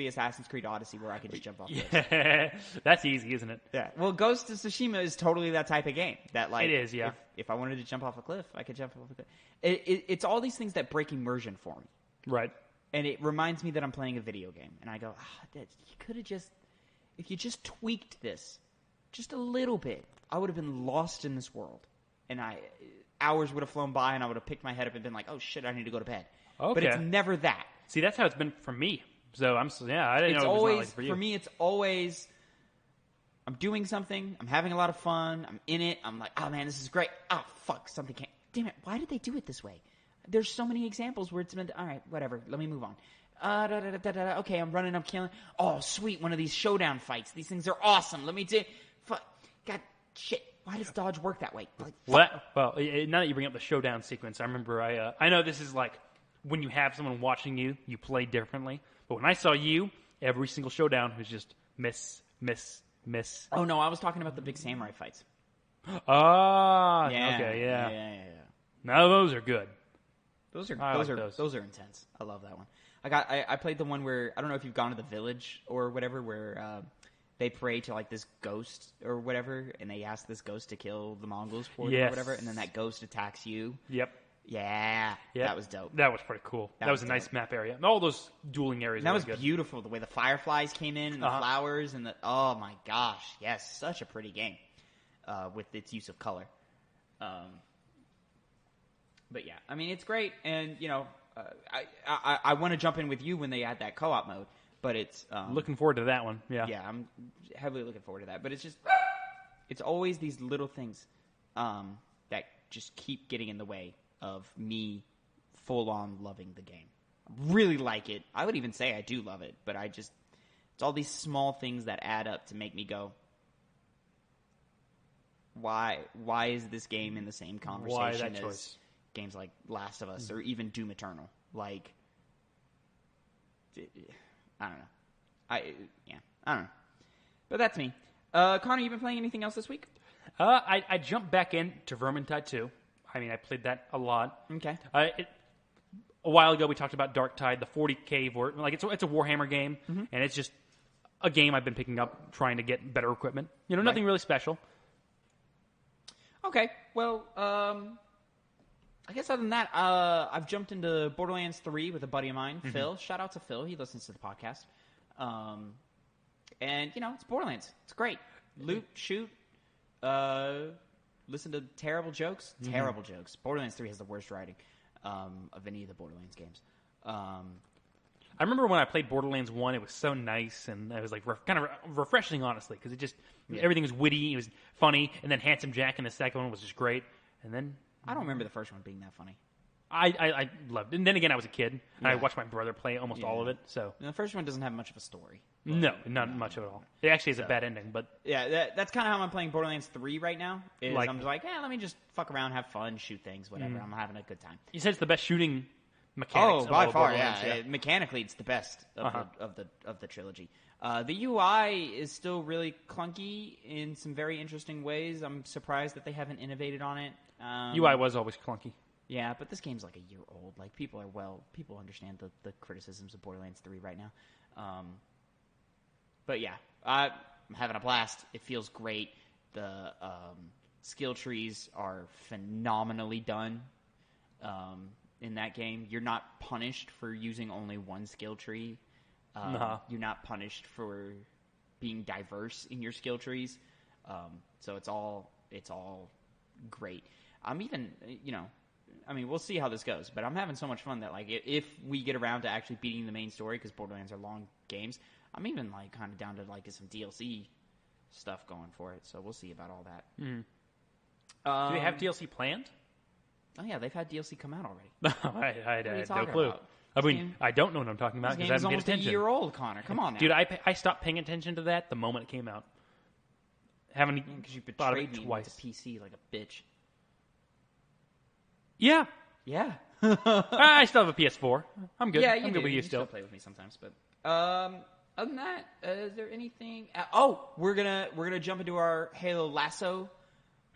Assassin's Creed Odyssey where I could just jump off cliffs. Yeah, that's easy, isn't it? Yeah. Well, Ghost of Tsushima is totally that type of game. That it is, yeah. If I wanted to jump off a cliff, I could jump off a cliff. It's all these things that break immersion for me. Right. And it reminds me that I'm playing a video game. And I go, you could have just... If you just tweaked this just a little bit, I would have been lost in this world. And hours would have flown by and I would have picked my head up and been like, oh shit, I need to go to bed. Okay. But it's never that. See, that's how it's been for me. So I didn't know it was not like for you. For me, it's always, I'm doing something, I'm having a lot of fun, I'm in it, I'm like, oh man, this is great. Oh fuck, something can't, damn it, why did they do it this way? There's so many examples where it's been, all right, whatever, let me move on. Okay, I'm running, I'm killing. Oh, sweet, one of these showdown fights. These things are awesome. Let me do, fuck, god, shit. Why does dodge work that way? Well, now that you bring up the showdown sequence, I remember I know this is like, when you have someone watching you, you play differently. But when I saw you, every single showdown was just miss, miss, miss. Oh, no, I was talking about the big samurai fights. Ah, yeah, okay, yeah. Yeah. No, those are good. Those are intense. I love that one. I played the one where, I don't know if you've gone to the village or whatever, where they pray to like this ghost or whatever, and they ask this ghost to kill the Mongols for them or whatever, and then that ghost attacks you. Yep. Yeah, that was dope. That was pretty cool. That was a nice map area. All those dueling areas. That was good. Beautiful. The way the fireflies came in, and the flowers, and oh my gosh, yes, such a pretty game with its use of color. But yeah, I mean it's great, and you know, I want to jump in with you when they add that co-op mode, but it's looking forward to that one. Yeah, I'm heavily looking forward to that. But it's always these little things that just keep getting in the way of me full-on loving the game. I really like it. I would even say I do love it, but it's all these small things that add up to make me go, why is this game in the same conversation as games like Last of Us or even Doom Eternal? Like, I don't know. I don't know. But that's me. Connor, you been playing anything else this week? I jumped back into Vermintide 2. I mean, I played that a lot. Okay. A while ago, we talked about Darktide, the 40K. It's a Warhammer game, and it's just a game I've been picking up, trying to get better equipment. Nothing really special. Okay. Well, I guess other than that, I've jumped into Borderlands 3 with a buddy of mine, Phil. Shout out to Phil. He listens to the podcast. And, it's Borderlands. It's great. Loot, shoot, listen to terrible jokes. Terrible jokes. Borderlands 3 has the worst writing of any of the Borderlands games. I remember when I played Borderlands 1, it was so nice, and it was like kind of refreshing, honestly, because it just everything was witty, it was funny, and then Handsome Jack in the second one was just great. And then I don't remember the first one being that funny. I loved it. And then again, I was a kid, and I watched my brother play almost all of it. So and the first one doesn't have much of a story. No, not much at all. It actually has a bad ending, but yeah, that's kind of how I'm playing Borderlands 3 right now. I'm just like, let me just fuck around, have fun, shoot things, whatever. I'm having a good time. You said it's the best shooting mechanics. By far, yeah. Mechanically, it's the best of the trilogy. The UI is still really clunky in some very interesting ways. I'm surprised that they haven't innovated on it. UI was always clunky. Yeah, but this game's like a year old. Like people understand the criticisms of Borderlands 3 right now. But yeah, I'm having a blast. It feels great. The skill trees are phenomenally done in that game. You're not punished for using only one skill tree. You're not punished for being diverse in your skill trees. So it's all great. I'm even, we'll see how this goes, but I'm having so much fun that like if we get around to actually beating the main story, because Borderlands are long games, I'm even like kind of down to like get some DLC stuff going for it. So we'll see about all that. Do they have DLC planned? Oh yeah, they've had DLC come out already. I had no clue. About? I don't know what I'm talking about because I haven't paid attention. Almost a year old, Connor. Come on now. Dude, I stopped paying attention to that the moment it came out. Because you betrayed me twice. with the PC like a bitch. Yeah. Yeah. I still have a PS4. I'm good. Yeah, I'm good with you still. Play with me sometimes, but other than that, is there anything? We're gonna jump into our Halo Lasso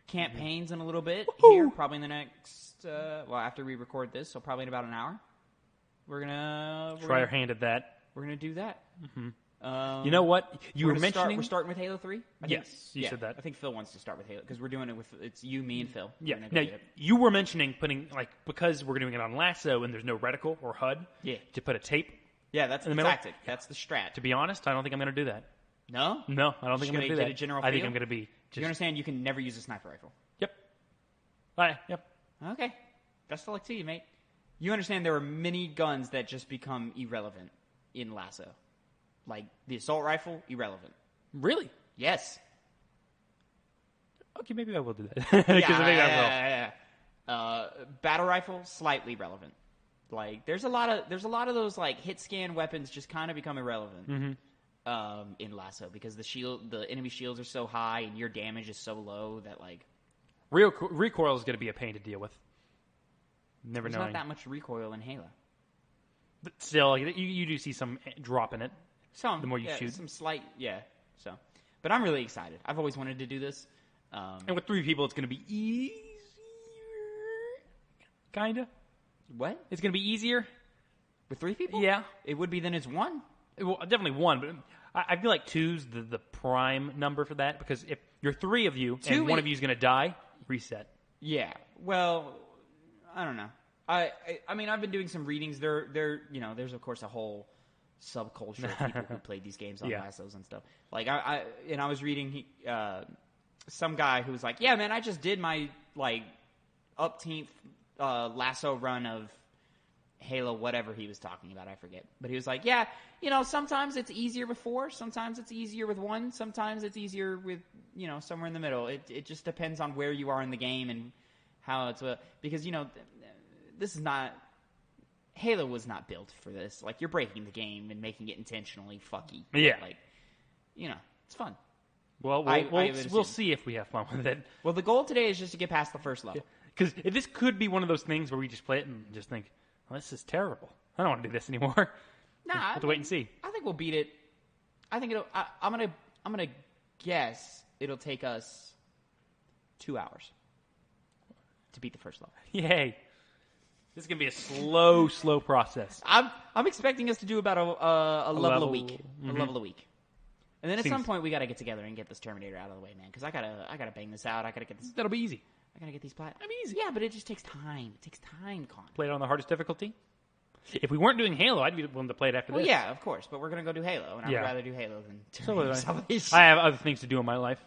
campaigns in a little bit here, probably in the next. After we record this, so probably in about an hour. We're gonna try our hand at that. We're gonna do that. You know what? You were mentioning we're starting with Halo 3. Yes, you said that. I think Phil wants to start with Halo because we're doing it with it's you, me, and Phil. Yeah. Now, you were mentioning putting because we're doing it on Lasso and there's no reticle or HUD. Yeah. To put a tape. Yeah, that's the tactic. That's the strat. To be honest, I don't think I'm going to do that. No. No, I don't think I'm going to do that. Get a general I think feel? I'm going to be. You understand? You can never use a sniper rifle. Yep. Yep. Okay. Best of luck to you, mate. You understand there are many guns that just become irrelevant in Lasso. Like the assault rifle, irrelevant. Really? Yes. Okay, maybe I will do that. Yeah. Battle rifle, slightly relevant. Like there's a lot of those like hit scan weapons just kind of become irrelevant in Lasso because the enemy shields are so high and your damage is so low that like recoil is going to be a pain to deal with. Never There's knowing. not that much recoil in Halo. But still, you do see some drop in it. Some. The more you shoot. Some slight, yeah. So, but I'm really excited. I've always wanted to do this. And with 3 people, it's going to be easier. Kinda. What? It's going to be easier. With 3 people? Yeah. It would be then it's 1. Well, definitely 1, but I feel like 2's the prime number for that because if you're 3 of you and one of you is going to die, reset. Yeah. Well, I don't know. I mean, I've been doing some readings. There's of course a whole subculture of people who played these games on lassos and stuff. Like I was reading some guy who was like, "Yeah, man, I just did my like upteenth lasso run of Halo, whatever he was talking about, I forget." But he was like, "Yeah, sometimes it's easier with 4, sometimes it's easier with 1, sometimes it's easier with somewhere in the middle. It just depends on where you are in the game and how it's because this is not." Halo was not built for this. Like, you're breaking the game and making it intentionally fucky. Yeah. Like, it's fun. Well, we'll see if we have fun with it. Well, the goal today is just to get past the first level. Because this could be one of those things where we just play it and just think, Well, this is terrible. I don't want to do this anymore. Nah, We'll have to wait and see. I think we'll beat it. I think it'll. I'm gonna guess it'll take us 2 hours to beat the first level. Yay! This is gonna be a slow process. I'm expecting us to do about a level a week, Mm-hmm. a level a week, and then at Seems- some point we got to get together and get this Terminator out of the way, man. Because I gotta bang this out. I gotta get this. That'll be easy. I gotta get these plat. That'll be easy. Yeah, but it just takes time. It takes time, Con. Play it on the hardest difficulty. If we weren't doing Halo, I'd be willing to play it after Well, this. yeah, of course, but we're gonna go do Halo, and Yeah. I'd rather do Halo than So would Terminator I. Salvation. I have other things to do in my life.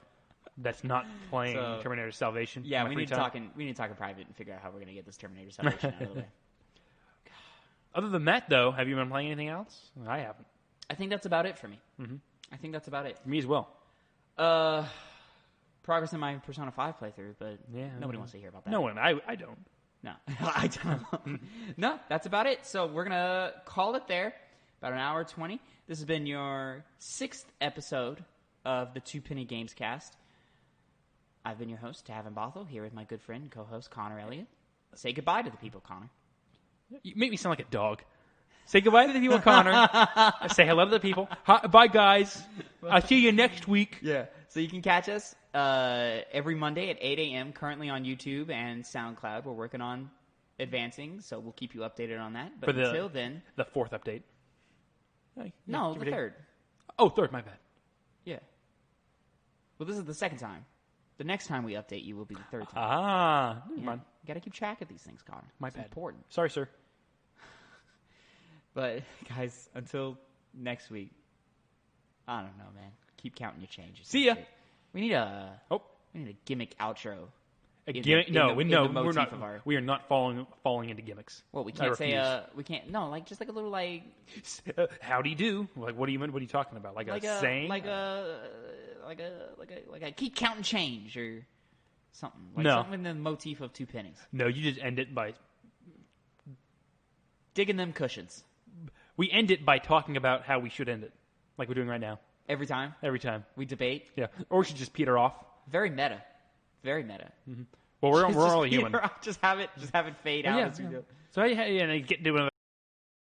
That's not playing So- Terminator Salvation. Yeah, in my we free need to time. talk in private and figure out how we're gonna get this Terminator Salvation out of the way. Other than that, though, have you been playing anything else? I haven't. I think that's about it for me. Mm-hmm. I think that's about it. Me as well. Progress in my Persona 5 playthrough, but Yeah. nobody wants to hear about that. No one. I don't. No, I don't. No, that's about it. So we're going to call it there. About an hour 20. This has been your 6th episode of the Two Penny Gamescast. I've been your host, Tavin Bothell, here with my good friend and co-host, Connor Elliott. Say goodbye to the people, Connor. You make me sound like a dog. Say goodbye to the people, Connor. Say hello to the people. Hi, bye, guys. I'll see you next week. Yeah. So you can catch us every Monday at 8 a.m. currently on YouTube and SoundCloud. We're working on advancing, so we'll keep you updated on that. But until then... The 4th update. No, the 3rd. Oh, 3rd, my bad. Yeah. Well, this is the 2nd time. The next time we update you will be the 3rd time. Ah, never Yeah. mind. You got to keep track of these things, Connor. My It's bad. important. Sorry, sir. But, guys, until next week, I don't know, man. Keep counting your changes. See ya. We need a Oh, gimmick outro. a In gimmick? the- No, in we the no, motif we're not. of our- We are not falling into gimmicks. Well, we I can't say refuse. we can't. No, like just like a little like Howdy do. Like, what do you? What are you talking about? Like a saying? like a keep counting change or something. Like No. something in the motif of 2 pennies. No, you just end it by. Digging them cushions We end it by talking about how we should end it, like we're doing right now. every time Every time. we debate. Yeah. Or we should just peter off. Very meta. Very meta. Well, we're Just all peter human. off, just have it fade out Yeah, as we yeah. go. So and I get doing